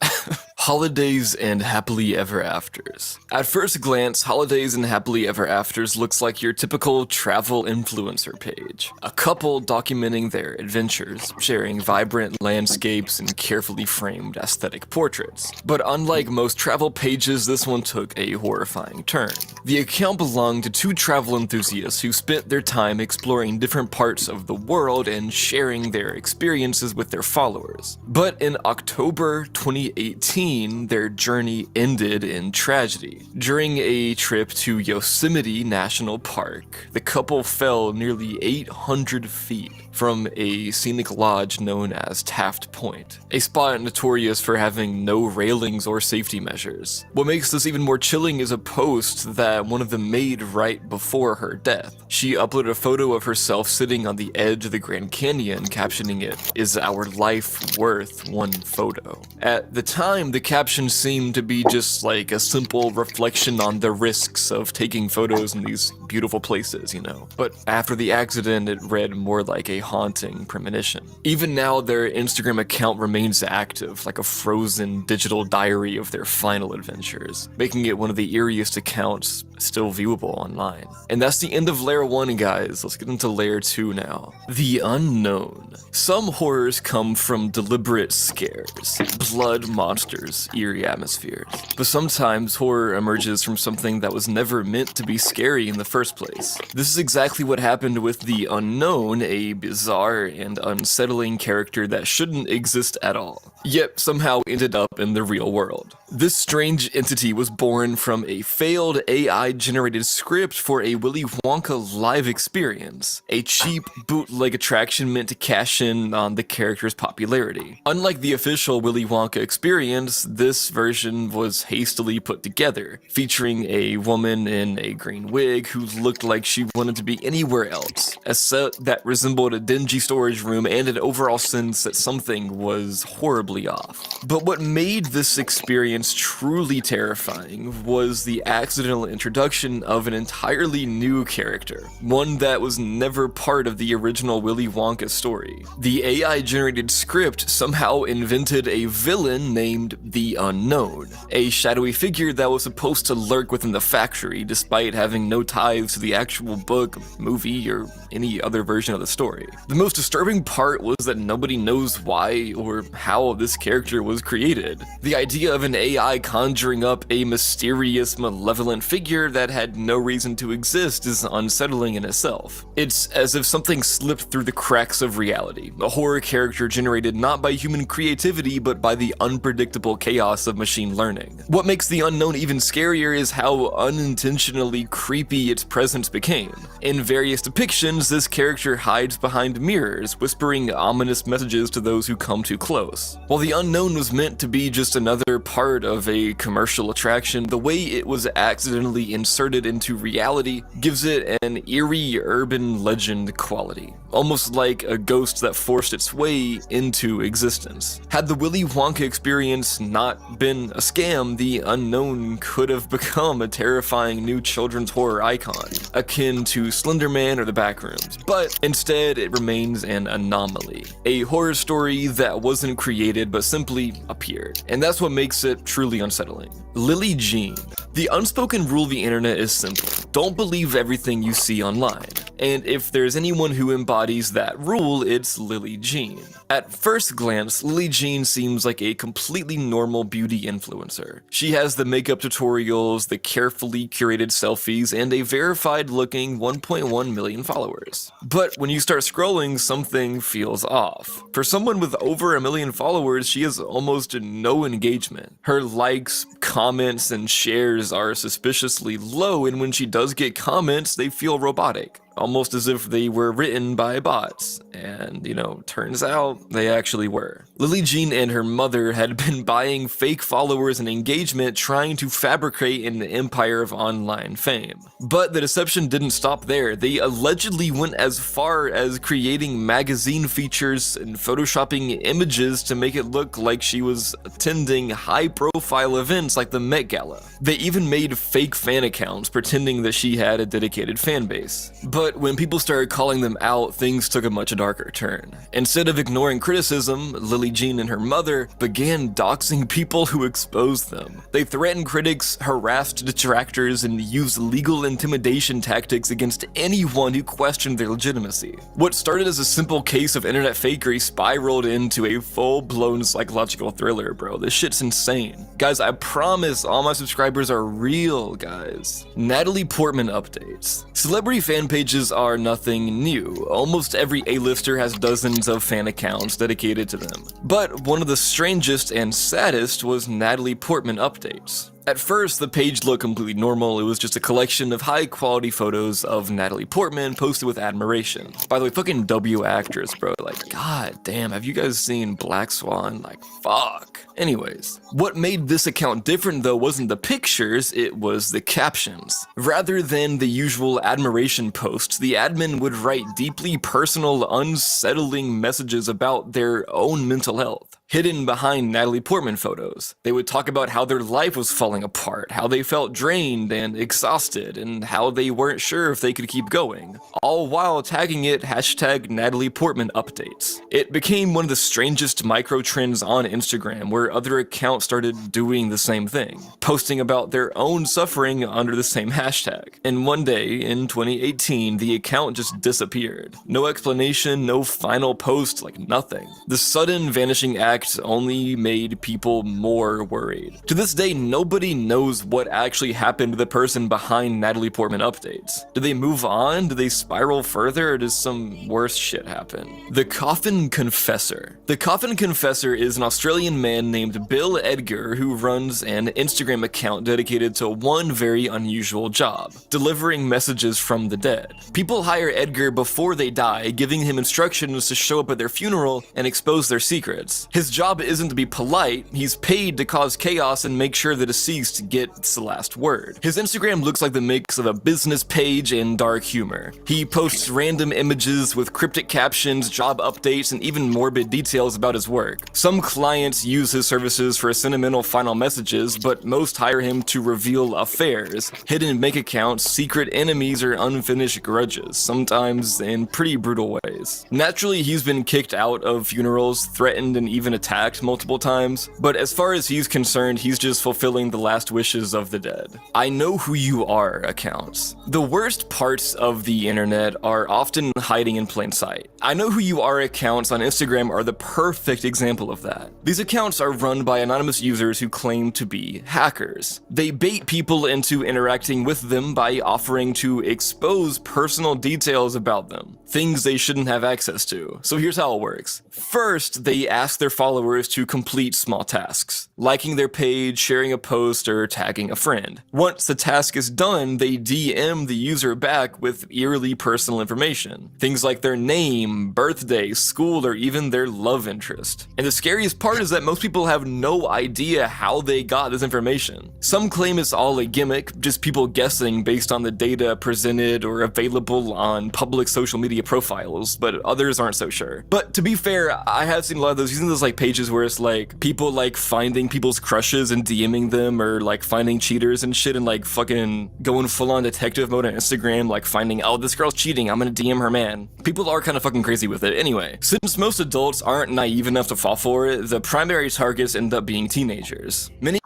Holidays and happily ever afters. At first glance, holidays and happily ever afters looks like your typical travel influencer page. A couple documenting their adventures, sharing vibrant landscapes and carefully framed aesthetic portraits. But unlike most travel pages, this one took a horrifying turn. The account belonged to two travel enthusiasts who spent their time exploring different parts of the world and sharing their experiences with their followers. But in October 2018, their journey ended in tragedy. During a trip to Yosemite National Park, the couple fell nearly 800 feet from a scenic lodge known as Taft Point, a spot notorious for having no railings or safety measures. What makes this even more chilling is a post that one of them made right before her death. She uploaded a photo of herself sitting on the edge of the Grand Canyon, captioning it, "Is our life worth one photo?" At the time, the caption seemed to be just like a simple reflection on the risks of taking photos in these beautiful places, you know. But after the accident, it read more like a haunting premonition. Even now, their Instagram account remains active, like a frozen digital diary of their final adventures, making it one of the eeriest accounts still viewable online. And that's the end of Layer 1, guys. Let's get into Layer 2 now. The unknown. Some horrors come from deliberate scares, blood, monsters, eerie atmospheres. But sometimes horror emerges from something that was never meant to be scary in the first place. This is exactly what happened with The Unknown, a bizarre and unsettling character that shouldn't exist at all, yet somehow ended up in the real world. This strange entity was born from a failed AI-generated script for a Willy Wonka live experience, a cheap bootleg attraction meant to cash in on the character's popularity. Unlike the official Willy Wonka experience, this version was hastily put together, featuring a woman in a green wig who looked like she wanted to be anywhere else, a set that resembled a dingy storage room, and an overall sense that something was horribly off. But what made this experience truly terrifying was the accidental introduction of an entirely new character, one that was never part of the original Willy Wonka story. The AI-generated script somehow invented a villain named The Unknown, a shadowy figure that was supposed to lurk within the factory despite having no ties to the actual book, movie, or any other version of the story. The most disturbing part was that nobody knows why or how this character was created. The idea of an AI conjuring up a mysterious, malevolent figure that had no reason to exist is unsettling in itself. It's as if something slipped through the cracks of reality, a horror character generated not by human creativity but by the unpredictable chaos of machine learning. What makes The Unknown even scarier is how unintentionally creepy its presence became. In various depictions, this character hides behind mirrors, whispering ominous messages to those who come too close. While The Unknown was meant to be just another part of a commercial attraction, the way it was accidentally inserted into reality gives it an eerie urban legend quality, almost like a ghost that forced its way into existence. Had the Willy Wonka experience not been a scam, The Unknown could have become a terrifying new children's horror icon, akin to Slender Man or The Backrooms, but instead it remains an anomaly, a horror story that wasn't created but simply appeared, and that's what makes it truly unsettling. Lily Jean. The unspoken rule of the internet is simple: don't believe everything you see online. And if there's anyone who embodies that rule, it's Lily Jean. At first glance, Lily Jean seems like a completely normal beauty influencer. She has the makeup tutorials, the carefully curated selfies, and a verified-looking 1.1 million followers. But when you start scrolling, something feels off. For someone with over 1 million followers, she has almost no engagement. Her likes, comments, and shares are suspiciously low, and when she does get comments, they feel robotic, almost as if they were written by bots. And, turns out they actually were. Lily Jean and her mother had been buying fake followers and engagement, trying to fabricate an empire of online fame. But the deception didn't stop there. They allegedly went as far as creating magazine features and photoshopping images to make it look like she was attending high-profile events like the Met Gala. They even made fake fan accounts pretending that she had a dedicated fan base. But when people started calling them out, things took a much darker turn. Instead of ignoring criticism, Lily Jean and her mother began doxing people who exposed them. They threatened critics, harassed detractors, and used legal intimidation tactics against anyone who questioned their legitimacy. What started as a simple case of internet fakery spiraled into a full-blown psychological thriller, bro. This shit's insane. Guys, I promise all my subscribers are real, guys. Natalie Portman updates. Celebrity fan pages are nothing new. Almost every A-lister has dozens of fan accounts dedicated to them. But one of the strangest and saddest was Natalie Portman updates. At first, the page looked completely normal. It was just a collection of high-quality photos of Natalie Portman posted with admiration. By the way, fucking W actress, bro. Like, god damn, have you guys seen Black Swan? Like, fuck. Anyways, what made this account different though wasn't the pictures, it was the captions. Rather than the usual admiration posts, the admin would write deeply personal, unsettling messages about their own mental health. hidden behind Natalie Portman photos. They would talk about how their life was falling apart, how they felt drained and exhausted, and how they weren't sure if they could keep going, all while tagging it #NataliePortmanUpdates. It became one of the strangest micro trends on Instagram, where other accounts started doing the same thing, posting about their own suffering under the same hashtag. And one day, in 2018, the account just disappeared. No explanation, no final post, like nothing. The sudden vanishing act only made people more worried. To this day, nobody knows what actually happened to the person behind Natalie Portman Updates. Did they move on? Did they spiral further? Or does some worse shit happen? The Coffin Confessor. The Coffin Confessor is an Australian man named Bill Edgar who runs an Instagram account dedicated to one very unusual job: delivering messages from the dead. People hire Edgar before they die, giving him instructions to show up at their funeral and expose their secrets. His job isn't to be polite, he's paid to cause chaos and make sure the deceased gets the last word. His Instagram looks like the mix of a business page and dark humor. He posts random images with cryptic captions, job updates, and even morbid details about his work. Some clients use his services for sentimental final messages, but most hire him to reveal affairs, hidden bank accounts, secret enemies, or unfinished grudges, sometimes in pretty brutal ways. Naturally, he's been kicked out of funerals, threatened, and even attacked multiple times, but as far as he's concerned, he's just fulfilling the last wishes of the dead. I know who you are accounts. The worst parts of the internet are often hiding in plain sight. I know who you are accounts on Instagram are the perfect example of that. These accounts are run by anonymous users who claim to be hackers. They bait people into interacting with them by offering to expose personal details about them, things they shouldn't have access to. So here's how it works. First, they ask their followers to complete small tasks, liking their page, sharing a post, or tagging a friend. Once the task is done, they DM the user back with eerily personal information. Things like their name, birthday, school, or even their love interest. And the scariest part is that most people have no idea how they got this information. Some claim it's all a gimmick, just people guessing based on the data presented or available on public social media profiles, but others aren't so sure. But to be fair, I have seen a lot of those, using those like pages where it's like people like finding people's crushes and DMing them, or like finding cheaters and shit, and like fucking going full on detective mode on Instagram, like finding, oh, this girl's cheating, I'm gonna DM her man. People are kind of fucking crazy with it. Anyway, since most adults aren't naive enough to fall for it, the primary targets end up being teenagers. Many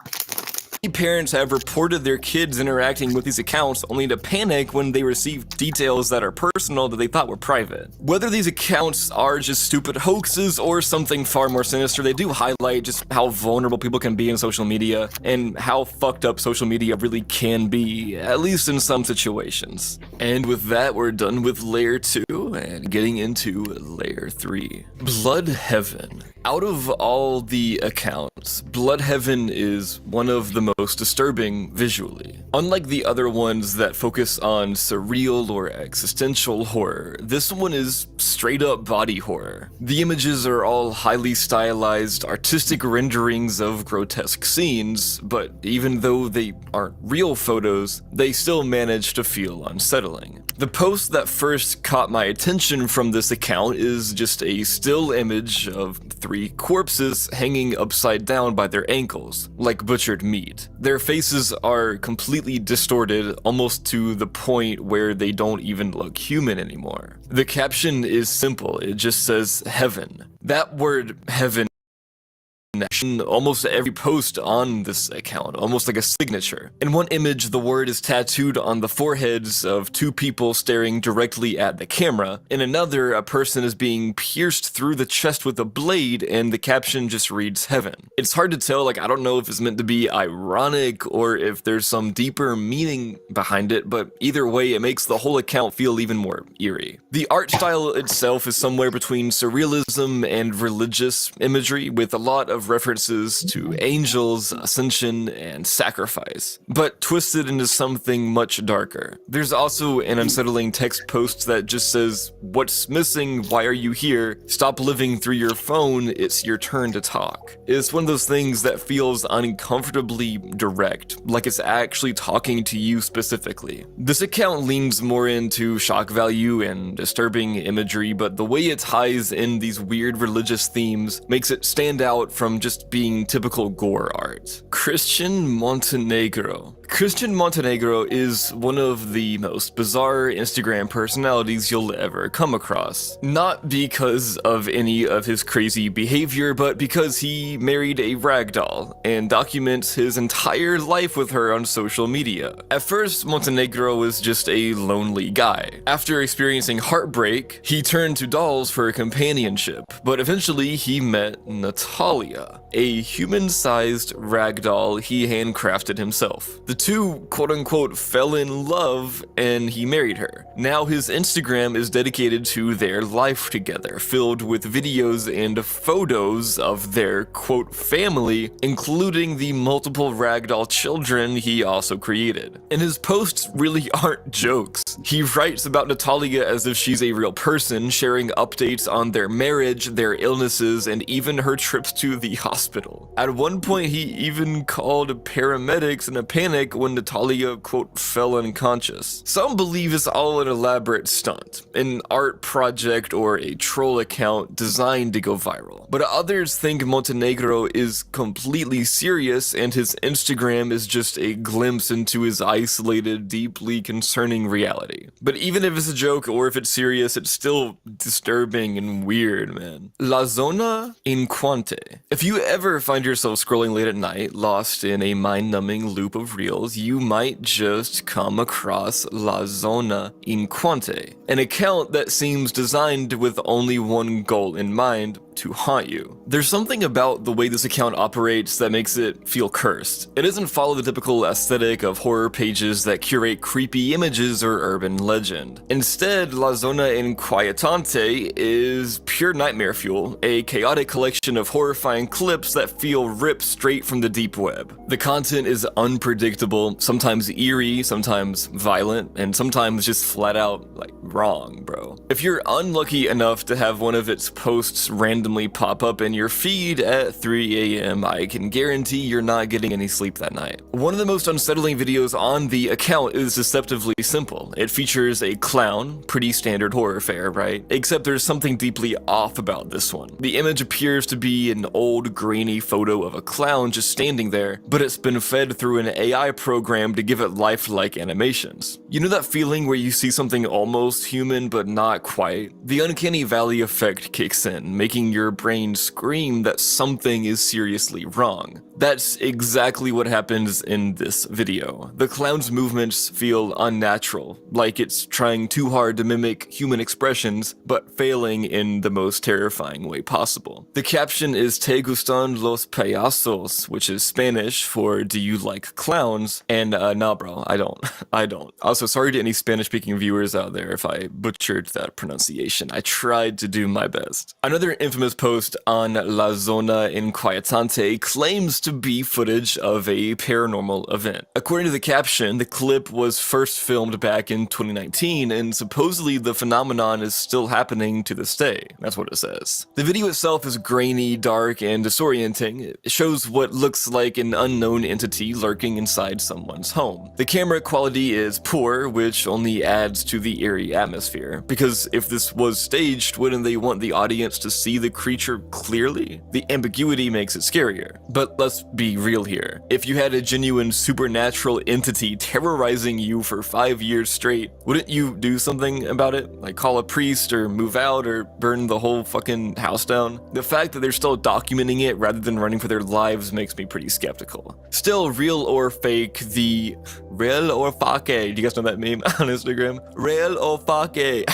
parents have reported their kids interacting with these accounts only to panic when they receive details that are personal that they thought were private. Whether these accounts are just stupid hoaxes or something far more sinister, they do highlight just how vulnerable people can be in social media and how fucked up social media really can be, at least in some situations. And with that, we're done with layer 2 and getting into layer 3. Blüdhaven. Out of all the accounts, Blüdhaven is one of the most disturbing visually. Unlike the other ones that focus on surreal or existential horror, this one is straight up body horror. The images are all highly stylized, artistic renderings of grotesque scenes, but even though they aren't real photos, they still manage to feel unsettling. The post that first caught my attention from this account is just a still image of 3 corpses hanging upside down by their ankles, like butchered meat. Their faces are completely distorted, almost to the point where they don't even look human anymore. The caption is simple, it just says heaven. That word heaven almost every post on this account, almost like a signature. In one image, the word is tattooed on the foreheads of 2 people staring directly at the camera. In another, a person is being pierced through the chest with a blade, and the caption just reads heaven. It's hard to tell, like I don't know if it's meant to be ironic or if there's some deeper meaning behind it, but either way, it makes the whole account feel even more eerie. The art style itself is somewhere between surrealism and religious imagery, with a lot of references to angels, ascension, and sacrifice, but twisted into something much darker. There's also an unsettling text post that just says, "What's missing? Why are you here? Stop living through your phone, it's your turn to talk." It's one of those things that feels uncomfortably direct, like it's actually talking to you specifically. This account leans more into shock value and disturbing imagery, but the way it ties in these weird religious themes makes it stand out from just being typical gore art. Christian Montenegro. Christian Montenegro is one of the most bizarre Instagram personalities you'll ever come across. Not because of any of his crazy behavior, but because he married a ragdoll and documents his entire life with her on social media. At first, Montenegro was just a lonely guy. After experiencing heartbreak, he turned to dolls for companionship, but eventually he met Natalia, a human-sized ragdoll he handcrafted himself. The two quote-unquote fell in love and he married her. Now his Instagram is dedicated to their life together, filled with videos and photos of their quote family, including the multiple ragdoll children he also created. And his posts really aren't jokes. He writes about Natalia as if she's a real person, sharing updates on their marriage, their illnesses, and even her trips to the hospital. At one point, he even called paramedics in a panic when Natalia, quote, fell unconscious. Some believe it's all an elaborate stunt, an art project or a troll account designed to go viral. But others think Montenegro is completely serious and his Instagram is just a glimpse into his isolated, deeply concerning reality. But even if it's a joke or if it's serious, it's still disturbing and weird, man. La Zona Inquante. If you ever find yourself scrolling late at night, lost in a mind-numbing loop of reels, you might just come across La Zona Inquante, an account that seems designed with only one goal in mind: to haunt you. There's something about the way this account operates that makes it feel cursed. It doesn't follow the typical aesthetic of horror pages that curate creepy images or urban legend. Instead, La Zona Inquietante is pure nightmare fuel, a chaotic collection of horrifying clips that feel ripped straight from the deep web. The content is unpredictable, sometimes eerie, sometimes violent, and sometimes just flat out, like, wrong, bro. If you're unlucky enough to have one of its posts randomly pop up in your feed at 3 a.m., I can guarantee you're not getting any sleep that night. One of the most unsettling videos on the account is deceptively simple. It features a clown, pretty standard horror fare, right? Except there's something deeply off about this one. The image appears to be an old grainy photo of a clown just standing there, but it's been fed through an AI program to give it lifelike animations. You know that feeling where you see something almost human but not quite? The uncanny valley effect kicks in, making your brain scream that something is seriously wrong. That's exactly what happens in this video. The clown's movements feel unnatural, like it's trying too hard to mimic human expressions, but failing in the most terrifying way possible. The caption is "Te gustan los payasos," which is Spanish for "Do you like clowns?" And nah bro, I don't. I don't. Also, sorry to any Spanish-speaking viewers out there if I butchered that pronunciation. I tried to do my best. Another infamous post on La Zona Inquietante claims to be footage of a paranormal event. According to the caption, the clip was first filmed back in 2019, and supposedly the phenomenon is still happening to this day. That's what it says. The video itself is grainy, dark, and disorienting. It shows what looks like an unknown entity lurking inside someone's home. The camera quality is poor, which only adds to the eerie atmosphere, because if this was staged, wouldn't they want the audience to see the creature clearly? The ambiguity makes it scarier. But let's be real here. If you had a genuine supernatural entity terrorizing you for 5 years straight, wouldn't you do something about it? Like call a priest or move out or burn the whole fucking house down? The fact that they're still documenting it rather than running for their lives makes me pretty skeptical. Still, real or fake, the real or fake, do you guys know that meme on Instagram? Real or fake?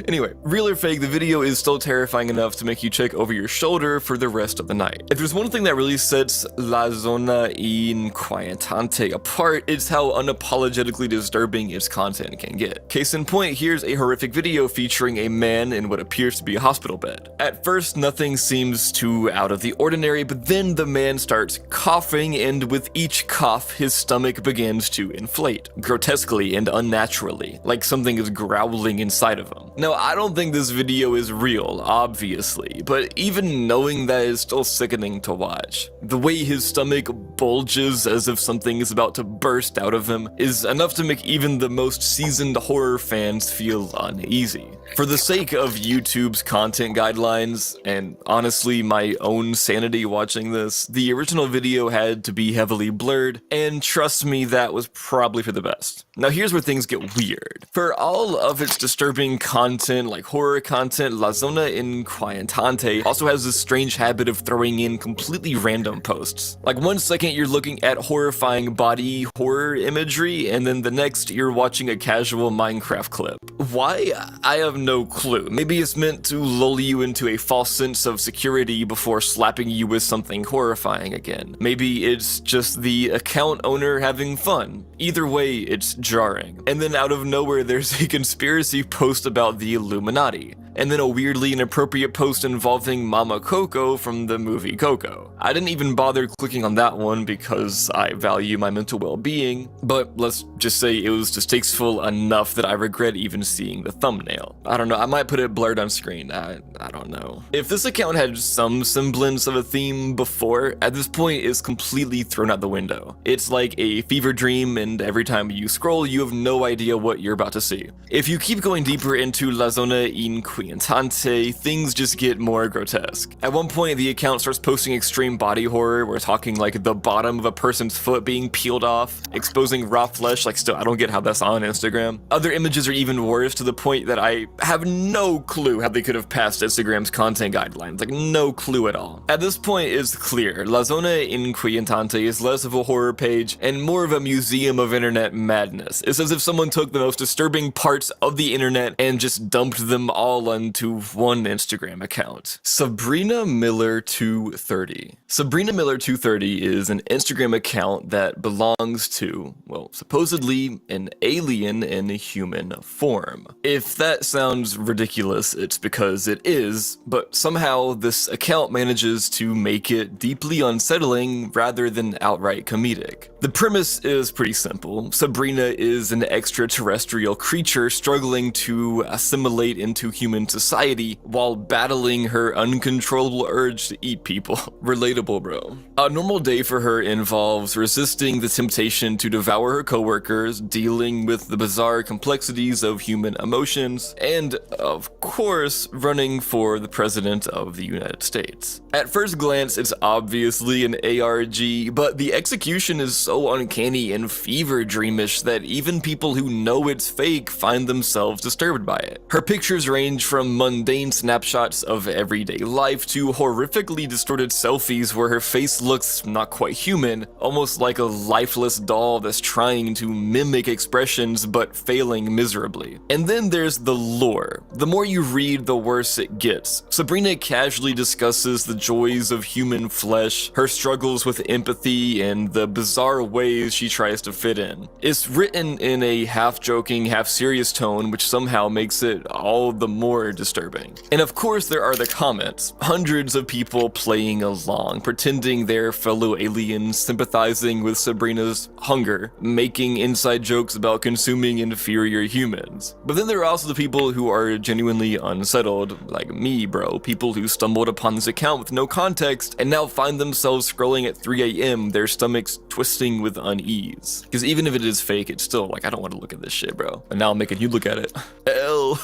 Anyway, real or fake, the video is still terrifying enough to make you check over your shoulder for the rest of the night. If there's one thing that really sets La Zona Inquietante apart, it's how unapologetically disturbing its content can get. Case in point, here's a horrific video featuring a man in what appears to be a hospital bed. At first, nothing seems too out of the ordinary, but then the man starts coughing, and with each cough, his stomach begins to inflate, grotesquely and unnaturally, like something is growling inside of him. Now, I don't think this video is real, obviously, but even knowing that is still sickening to watch. The way his stomach bulges as if something is about to burst out of him is enough to make even the most seasoned horror fans feel uneasy. For the sake of YouTube's content guidelines, and honestly my own sanity watching this, the original video had to be heavily blurred, and trust me, that was probably for the best. Now here's where things get weird. For all of its disturbing content, like horror content, La Zona Inquietante also has this strange habit of throwing in completely random posts. Like 1 second you're looking at horrifying body horror imagery, and then the next you're watching a casual Minecraft clip. Why? I have no clue. Maybe it's meant to lull you into a false sense of security before slapping you with something horrifying again. Maybe it's just the account owner having fun. Either way, it's jarring. And then out of nowhere, there's a conspiracy post about the Illuminati, and then a weirdly inappropriate post involving Mama Coco from the movie Coco. I didn't even bother clicking on that one because I value my mental well-being, but let's just say it was distasteful enough that I regret even seeing the thumbnail. I don't know, I might put it blurred on screen, I don't know. If this account had some semblance of a theme before, at this point it's completely thrown out the window. It's like a fever dream, and every time you scroll, you have no idea what you're about to see. If you keep going deeper into La Zona Inquietante, things just get more grotesque. At one point, the account starts posting extreme body horror. We're talking like the bottom of a person's foot being peeled off, exposing raw flesh. Like, still, I don't get how that's on Instagram. Other images are even worse, to the point that I have no clue how they could have passed Instagram's content guidelines. Like, no clue at all. At this point, it's clear. La Zona Inquietante is less of a horror page and more of a museum of internet madness. It's as if someone took the most disturbing parts of the internet and just dumped them all onto one Instagram account. Sabrina Miller 230. Sabrina Miller 230 is an Instagram account that belongs to, well, supposedly an alien in a human form. If that sounds ridiculous, it's because it is, but somehow this account manages to make it deeply unsettling rather than outright comedic. The premise is pretty simple. Sabrina is an extraterrestrial creature struggling to assimilate into human society while battling her uncontrollable urge to eat people. Relatable, bro. A normal day for her involves resisting the temptation to devour her coworkers, dealing with the bizarre complexities of human emotions, and, of course, running for the President of the United States. At first glance, it's obviously an ARG, but the execution is so uncanny and fever dreamish that even people who know it's fake find themselves disturbed by it. Her pictures range from mundane snapshots of everyday life to horrifically distorted selfies where her face looks not quite human, almost like a lifeless doll that's trying to mimic expressions but failing miserably. And then there's the lore. The more you read, the worse it gets. Sabrina casually discusses the joys of human flesh, her struggles with empathy, and the bizarre ways she tries to fit in. It's written in a half-joking, half-serious tone, which somehow makes it all the more disturbing. And of course there are the comments. Hundreds of people playing along, pretending they're fellow aliens, sympathizing with Sabrina's hunger, making inside jokes about consuming inferior humans. But then there are also the people who are genuinely unsettled, like me, bro. People who stumbled upon this account with no context and now find themselves scrolling at 3 a.m., their stomachs twisting with unease. Because even if it is fake, it's still like, I don't want to look at this shit, bro. And now I'm making you look at it. L.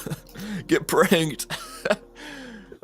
Get pranked.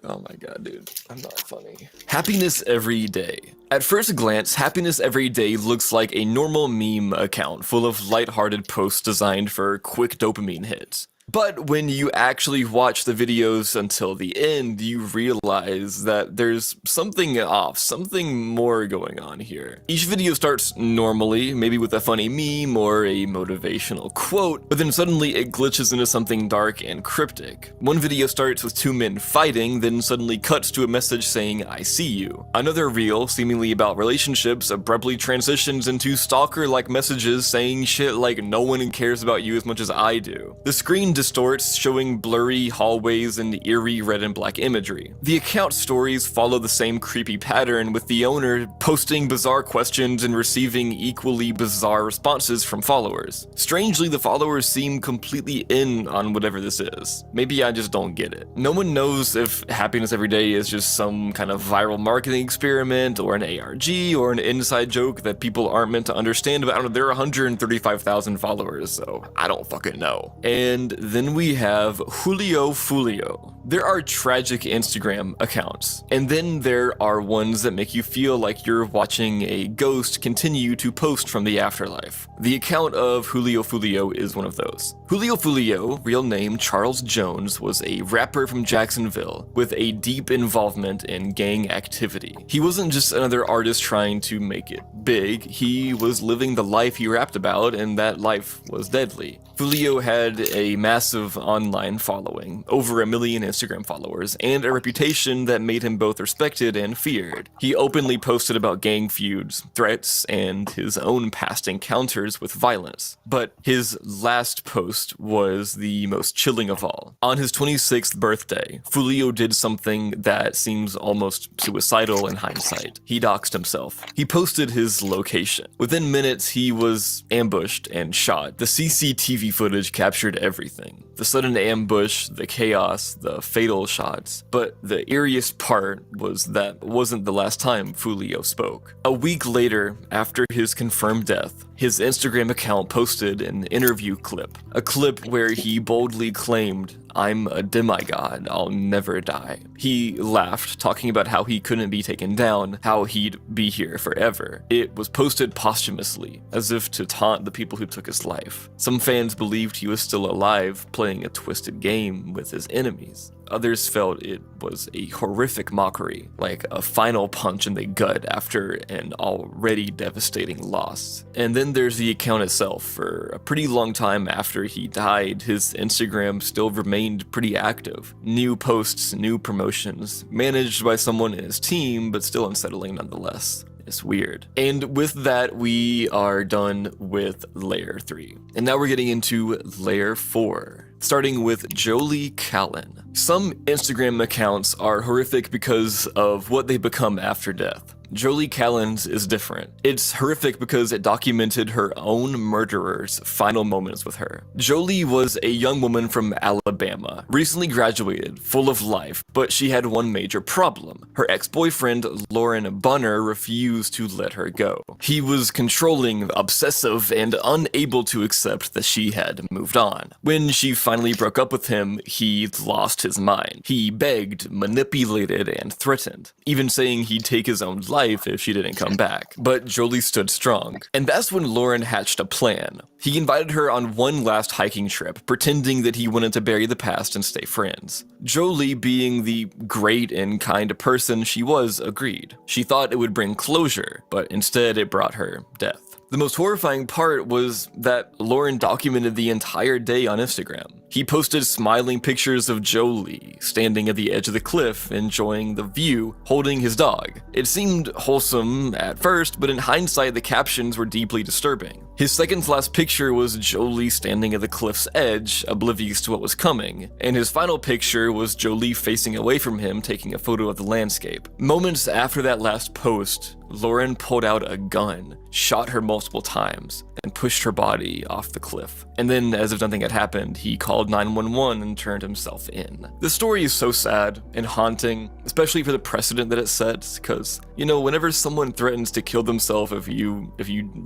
Oh my god, dude. I'm not funny. Happiness Every Day. At first glance, Happiness Every Day looks like a normal meme account full of lighthearted posts designed for quick dopamine hits. But when you actually watch the videos until the end, you realize that there's something off, something more going on here. Each video starts normally, maybe with a funny meme or a motivational quote, but then suddenly it glitches into something dark and cryptic. One video starts with two men fighting, then suddenly cuts to a message saying, "I see you." Another reel, seemingly about relationships, abruptly transitions into stalker-like messages saying shit like, "No one cares about you as much as I do." The screen distorts, showing blurry hallways and eerie red and black imagery. The account stories follow the same creepy pattern, with the owner posting bizarre questions and receiving equally bizarre responses from followers. Strangely, the followers seem completely in on whatever this is. Maybe I just don't get it. No one knows if Happiness Every Day is just some kind of viral marketing experiment or an ARG or an inside joke that people aren't meant to understand, but I don't know, there are 135,000 followers, so I don't fucking know. And then we have Julio Fulio. There are tragic Instagram accounts, and then there are ones that make you feel like you're watching a ghost continue to post from the afterlife. The account of Julio Fulio is one of those. Julio Fulio, real name Charles Jones, was a rapper from Jacksonville with a deep involvement in gang activity. He wasn't just another artist trying to make it big, he was living the life he rapped about, and that life was deadly. Fulio had a massive online following, over 1 million Instagram followers, and a reputation that made him both respected and feared. He openly posted about gang feuds, threats, and his own past encounters with violence. But his last post was the most chilling of all. On his 26th birthday, Fulio did something that seems almost suicidal in hindsight. He doxed himself. He posted his location. Within minutes, he was ambushed and shot. The CCTV footage captured everything. The sudden ambush, the chaos, the fatal shots. But the eeriest part was that wasn't the last time Fulio spoke. A week later, after his confirmed death, his Instagram account posted an interview clip. A clip where he boldly claimed, "I'm a demigod, I'll never die." He laughed, talking about how he couldn't be taken down, how he'd be here forever. It was posted posthumously, as if to taunt the people who took his life. Some fans believed he was still alive, playing a twisted game with his enemies. Others felt it was a horrific mockery, like a final punch in the gut after an already devastating loss. And then there's the account itself. For a pretty long time after he died, his Instagram still remained pretty active. New posts, new promotions, managed by someone in his team, but still unsettling nonetheless. It's weird. And with that, we are done with layer 3. And now we're getting into layer 4. Starting with Jolie Callan. Some Instagram accounts are horrific because of what they become after death. Jolie Callan's is different. It's horrific because it documented her own murderer's final moments with her. Jolie was a young woman from Alabama, recently graduated, full of life, but she had one major problem. Her ex-boyfriend, Lauren Bunner, refused to let her go. He was controlling, obsessive, and unable to accept that she had moved on. When she finally broke up with him, he lost his mind. He begged, manipulated, and threatened, even saying he'd take his own life if she didn't come back. But Jolie stood strong. And that's when Lauren hatched a plan. He invited her on one last hiking trip, pretending that he wanted to bury the past and stay friends. Jolie, being the great and kind person she was, agreed. She thought it would bring closure, but instead it brought her death. The most horrifying part was that Lauren documented the entire day on Instagram. He posted smiling pictures of Jolie standing at the edge of the cliff, enjoying the view, holding his dog. It seemed wholesome at first, but in hindsight, the captions were deeply disturbing. His second to last picture was Jolie standing at the cliff's edge, oblivious to what was coming, and his final picture was Jolie facing away from him, taking a photo of the landscape. Moments after that last post, Lauren pulled out a gun, shot her multiple times, and pushed her body off the cliff. And then, as if nothing had happened, he called 911 and turned himself in. The story is so sad and haunting, especially for the precedent that it sets, because, you know, whenever someone threatens to kill themselves if you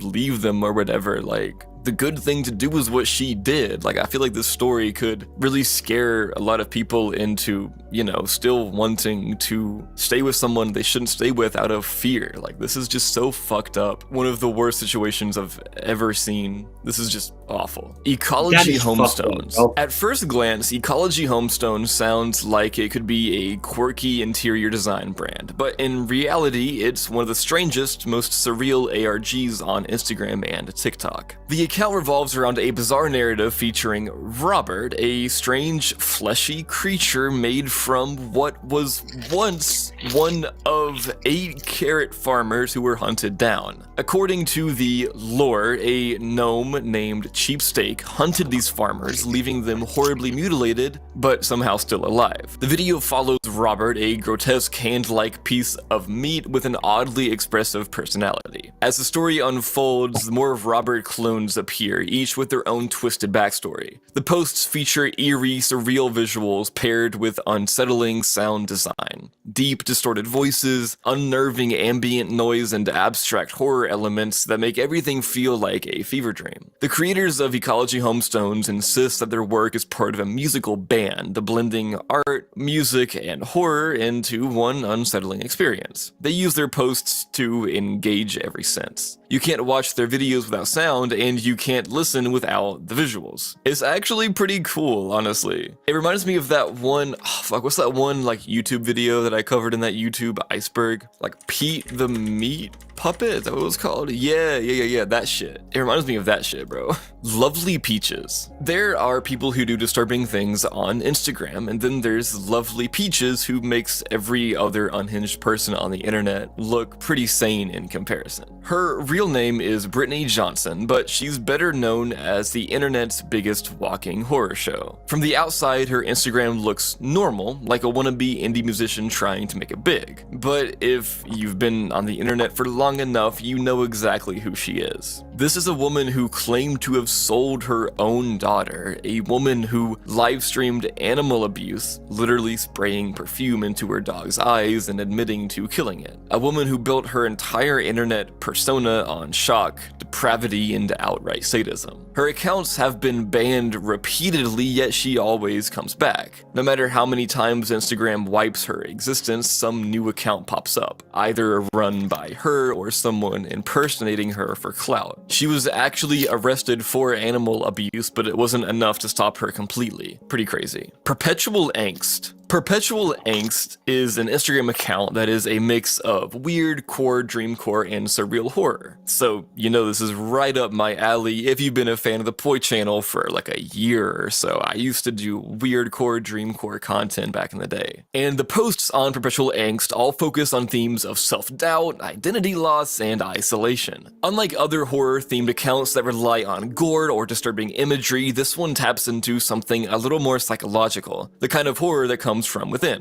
leave them or whatever, like, the good thing to do is what she did. Like, I feel like this story could really scare a lot of people into, you know, still wanting to stay with someone they shouldn't stay with out of fear. Like, this is just so fucked up. One of the worst situations I've ever seen. This is just awful. Ecology Homestones. At first glance, Ecology Homestones sounds like it could be a quirky interior design brand, but in reality, it's one of the strangest, most surreal ARGs on Instagram and TikTok. The account revolves around a bizarre narrative featuring Robert, a strange, fleshy creature made from what was once one of 8 carrot farmers who were hunted down. According to the lore, a gnome named Cheapsteak hunted these farmers, leaving them horribly mutilated, but somehow still alive. The video follows Robert, a grotesque hand-like piece of meat with an oddly expressive personality. As the story unfolds, more Robert clones appear, each with their own twisted backstory. The posts feature eerie, surreal visuals paired with unsettling sound design, deep, distorted voices, unnerving ambient noise, and abstract horror elements that make everything feel like a fever dream. The creators of Ecology Homestones insist that their work is part of a musical band, blending art, music, and horror into one unsettling experience. They use their posts to engage every sense. You can't watch their videos without sound, and you can't listen without the visuals. It's actually pretty cool, honestly. It reminds me of that one, what's that one like YouTube video that I covered in that YouTube iceberg? Like Pete the Meat Puppet? Is that what it was called? Yeah, that shit. It reminds me of that shit, bro. Lovely Peaches. There are people who do disturbing things on Instagram, and then there's Lovely Peaches who makes every other unhinged person on the internet look pretty sane in comparison. Her real name is Brittany Johnson, but she's better known as the internet's biggest walking horror show. From the outside, her Instagram looks normal, like a wannabe indie musician trying to make it big. But if you've been on the internet for long enough, you know exactly who she is. This is a woman who claimed to have sold her own daughter, a woman who live-streamed animal abuse, literally spraying perfume into her dog's eyes and admitting to killing it. A woman who built her entire internet persona on shock, depravity, and outright sadism. Her accounts have been banned repeatedly, yet she always comes back. No matter how many times Instagram wipes her existence, some new account pops up, either run by her or someone impersonating her for clout. She was actually arrested for animal abuse, but it wasn't enough to stop her completely. Pretty crazy. Perpetual Angst. Perpetual Angst is an Instagram account that is a mix of weird core, dreamcore, and surreal horror. So, you know this is right up my alley if you've been a fan of the Poi channel for like a year or so. I used to do weird core, dreamcore content back in the day. And the posts on Perpetual Angst all focus on themes of self-doubt, identity loss, and isolation. Unlike other horror-themed accounts that rely on gore or disturbing imagery, this one taps into something a little more psychological, the kind of horror that comes from within.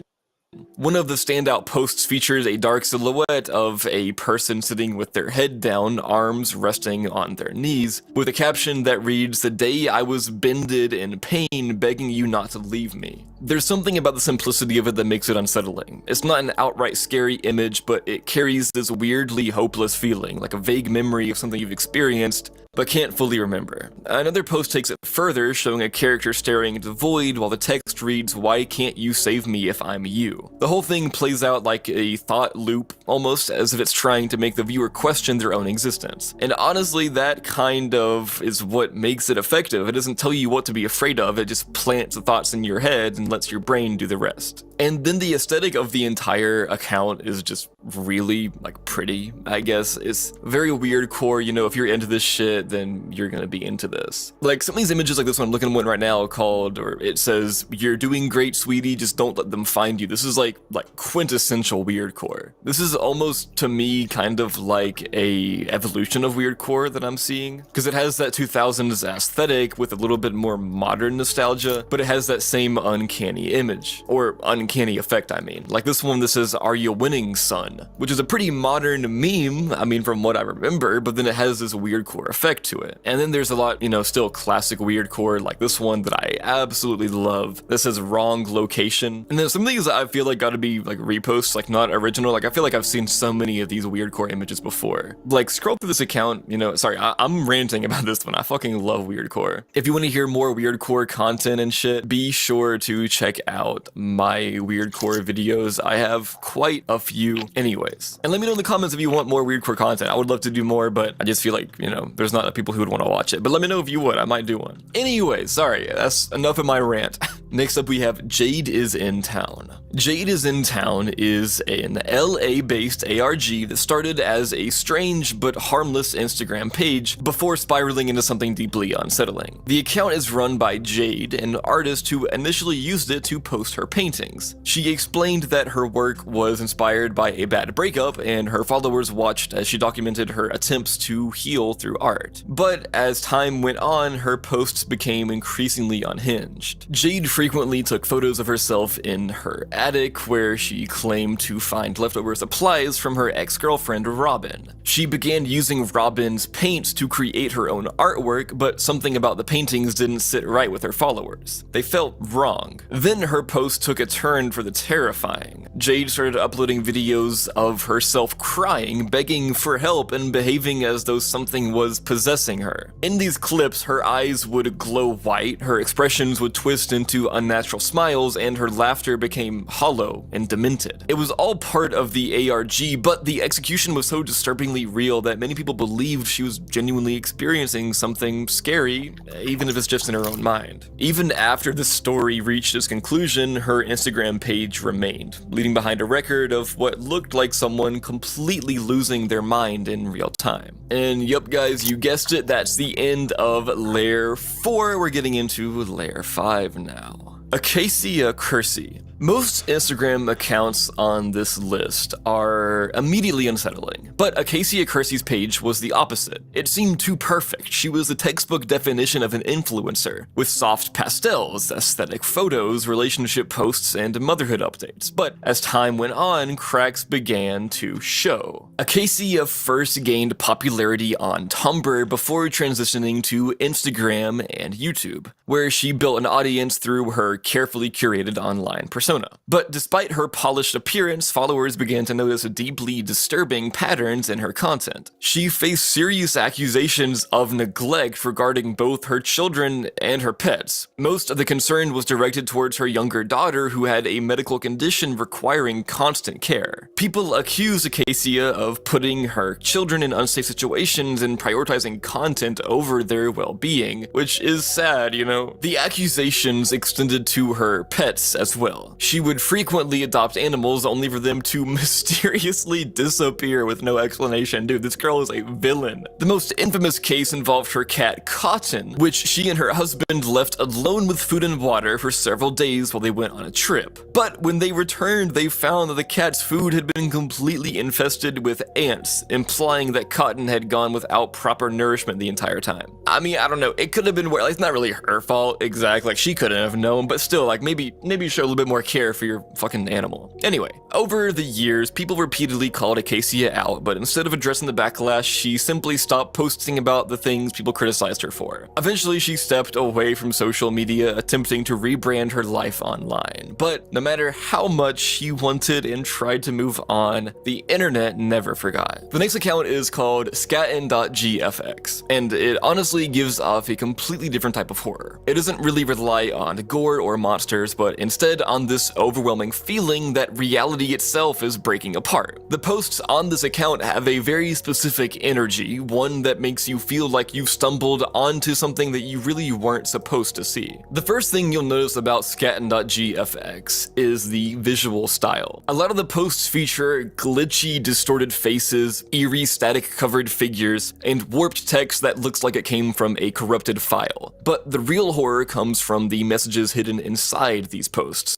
One of the standout posts features a dark silhouette of a person sitting with their head down, arms resting on their knees, with a caption that reads, "The day I was bended in pain, begging you not to leave me." There's something about the simplicity of it that makes it unsettling. It's not an outright scary image, but it carries this weirdly hopeless feeling, like a vague memory of something you've experienced, but can't fully remember. Another post takes it further, showing a character staring into the void while the text reads, "Why can't you save me if I'm you?" The whole thing plays out like a thought loop, almost as if it's trying to make the viewer question their own existence. And honestly, that kind of is what makes it effective. It doesn't tell you what to be afraid of, it just plants the thoughts in your head and lets your brain do the rest. And then the aesthetic of the entire account is just really, like, pretty, I guess. It's very weird core, you know, if you're into this shit, then you're gonna be into this. Like, some of these images like this one, I'm looking at one right now called, or it says, "You're doing great, sweetie, just don't let them find you." This is like quintessential weird core. This is almost, to me, kind of like a evolution of weird core that I'm seeing, because it has that 2000s aesthetic with a little bit more modern nostalgia, but it has that same uncanny image, or uncanny effect, I mean. Like this one that says, "Are you winning, son?" 1, which is a pretty modern meme, I mean from what I remember, but then it has this weirdcore effect to it. And then there's a lot, you know, still classic weirdcore, like this one that I absolutely love. This says wrong location. And then some things that I feel like gotta be like reposts, like not original. Like I feel like I've seen so many of these weirdcore images before. Like scroll through this account, you know, sorry, I'm ranting about this one. I fucking love weirdcore. If you want to hear more weirdcore content and shit, be sure to check out my weirdcore videos. I have quite a few anyways. And let me know in the comments if you want more weirdcore content. I would love to do more, but I just feel like, you know, there's not enough people who would want to watch it. But let me know if you would. I might do one. Anyways, sorry, that's enough of my rant. Next up we have Jade is in Town. Jade is in Town is an LA-based ARG that started as a strange but harmless Instagram page before spiraling into something deeply unsettling. The account is run by Jade, an artist who initially used it to post her paintings. She explained that her work was inspired by a bad breakup, and her followers watched as she documented her attempts to heal through art. But as time went on, her posts became increasingly unhinged. Jade frequently took photos of herself in her attic, where she claimed to find leftover supplies from her ex-girlfriend Robin. She began using Robin's paints to create her own artwork, but something about the paintings didn't sit right with her followers. They felt wrong. Then her post took a turn for the terrifying. Jade started uploading videos of herself crying, begging for help, and behaving as though something was possessing her. In these clips, her eyes would glow white, her expressions would twist into unnatural smiles, and her laughter became hollow and demented. It was all part of the ARG, but the execution was so disturbingly real that many people believed she was genuinely experiencing something scary, even if it's just in her own mind. Even after the story reached its conclusion, her Instagram page remained, leaving behind a record of what looked like someone completely losing their mind in real time. And yup guys, you guessed it, that's the end of Layer 4. We're getting into Layer 5 now. Acacia Kersey. Most Instagram accounts on this list are immediately unsettling, but Acacia Kersey's page was the opposite. It seemed too perfect. She was the textbook definition of an influencer, with soft pastels, aesthetic photos, relationship posts, and motherhood updates. But as time went on, cracks began to show. Acacia first gained popularity on Tumblr before transitioning to Instagram and YouTube, where she built an audience through her carefully curated online persona. But despite her polished appearance, followers began to notice deeply disturbing patterns in her content. She faced serious accusations of neglect regarding both her children and her pets. Most of the concern was directed towards her younger daughter, who had a medical condition requiring constant care. People accused Acacia of putting her children in unsafe situations and prioritizing content over their well-being, which is sad, you know. The accusations extended to her pets as well. She would frequently adopt animals only for them to mysteriously disappear with no explanation. Dude, this girl is a villain. The most infamous case involved her cat Cotton, which she and her husband left alone with food and water for several days while they went on a trip. But when they returned, they found that the cat's food had been completely infested with ants, implying that Cotton had gone without proper nourishment the entire time. I mean, I don't know, it could have been worse. Like, it's not really her fault, exactly. Like, she couldn't have known, but still, like, maybe show a little bit more care for your fucking animal. Anyway, over the years, people repeatedly called Acacia out, but instead of addressing the backlash, she simply stopped posting about the things people criticized her for. Eventually, she stepped away from social media, attempting to rebrand her life online. But no matter how much she wanted and tried to move on, the internet never forgot. The next account is called Scatten.gfx, and it honestly gives off a completely different type of horror. It doesn't really rely on gore or monsters, but instead on this overwhelming feeling that reality itself is breaking apart. The posts on this account have a very specific energy, one that makes you feel like you've stumbled onto something that you really weren't supposed to see. The first thing you'll notice about Scatten.gfx is the visual style. A lot of the posts feature glitchy, distorted faces, eerie static-covered figures, and warped text that looks like it came from a corrupted file. But the real horror comes from the messages hidden inside these posts.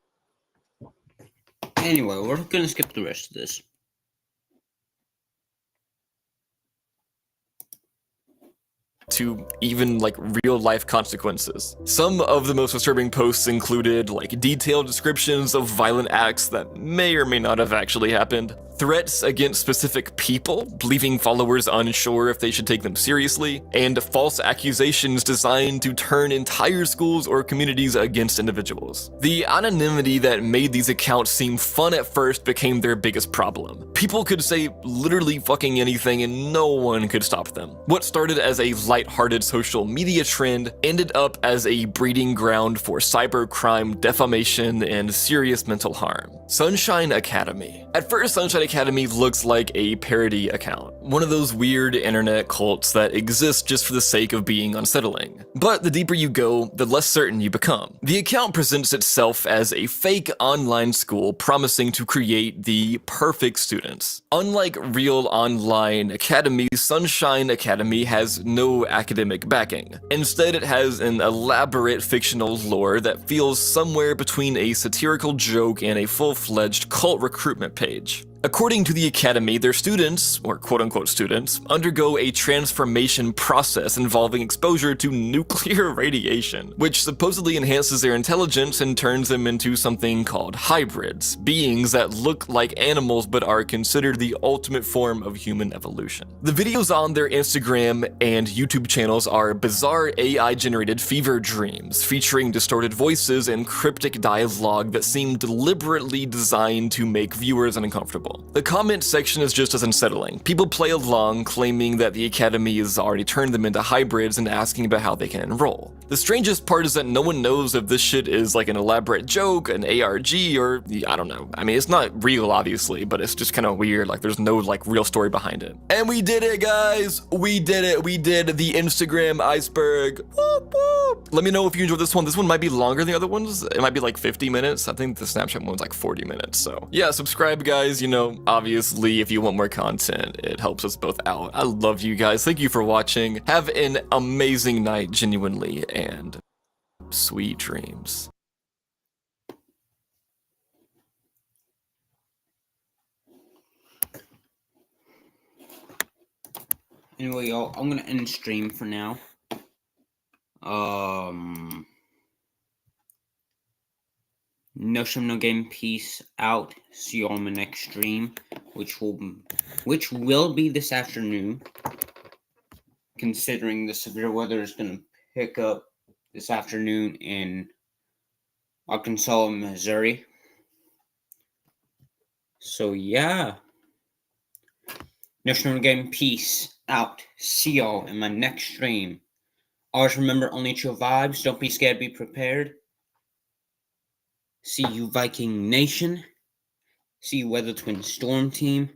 Anyway, we're gonna skip the rest of this.
To even like real life consequences. Some of the most disturbing posts included like detailed descriptions of violent acts that may or may not have actually happened, threats against specific people, leaving followers unsure if they should take them seriously, and false accusations designed to turn entire schools or communities against individuals. The anonymity that made these accounts seem fun at first became their biggest problem. People could say literally fucking anything and no one could stop them. What started as a lighthearted social media trend ended up as a breeding ground for cybercrime, defamation, and serious mental harm. Sunshine Academy. At first, Sunshine Academy looks like a parody account, one of those weird internet cults that exist just for the sake of being unsettling. But the deeper you go, the less certain you become. The account presents itself as a fake online school promising to create the perfect students. Unlike real online academies, Sunshine Academy has no academic backing. Instead, it has an elaborate fictional lore that feels somewhere between a satirical joke and a full-fledged cult recruitment page. According to the Academy, their students, or quote-unquote students, undergo a transformation process involving exposure to nuclear radiation, which supposedly enhances their intelligence and turns them into something called hybrids, beings that look like animals but are considered the ultimate form of human evolution. The videos on their Instagram and YouTube channels are bizarre AI-generated fever dreams, featuring distorted voices and cryptic dialogue that seem deliberately designed to make viewers uncomfortable. The comment section is just as unsettling. People play along, claiming that the Academy has already turned them into hybrids and asking about how they can enroll. The strangest part is that no one knows if this shit is like an elaborate joke, an ARG, or I don't know. I mean, it's not real, obviously, but it's just kind of weird. Like, there's no like real story behind it. And we did it, guys! We did it! We did the Instagram iceberg! Whoop, whoop. Let me know if you enjoyed this one. This one might be longer than the other ones. It might be like 50 minutes. I think the Snapchat one's like 40 minutes. So yeah, subscribe, guys. You know, obviously, if you want more content, it helps us both out. I love you guys. Thank you for watching. Have an amazing night, genuinely, and sweet dreams.
Anyway, y'all, I'm gonna end stream for now. No stream, no game. Peace out. See you all in the next stream, which will be this afternoon. Considering the severe weather is gonna pick up this afternoon in Arkansas and Missouri. So yeah. No stream, no game. Peace out. See y'all in my next stream. Always remember, only chill vibes. Don't be scared, be prepared. See you, Viking Nation. See you, Weather Twin Storm Team.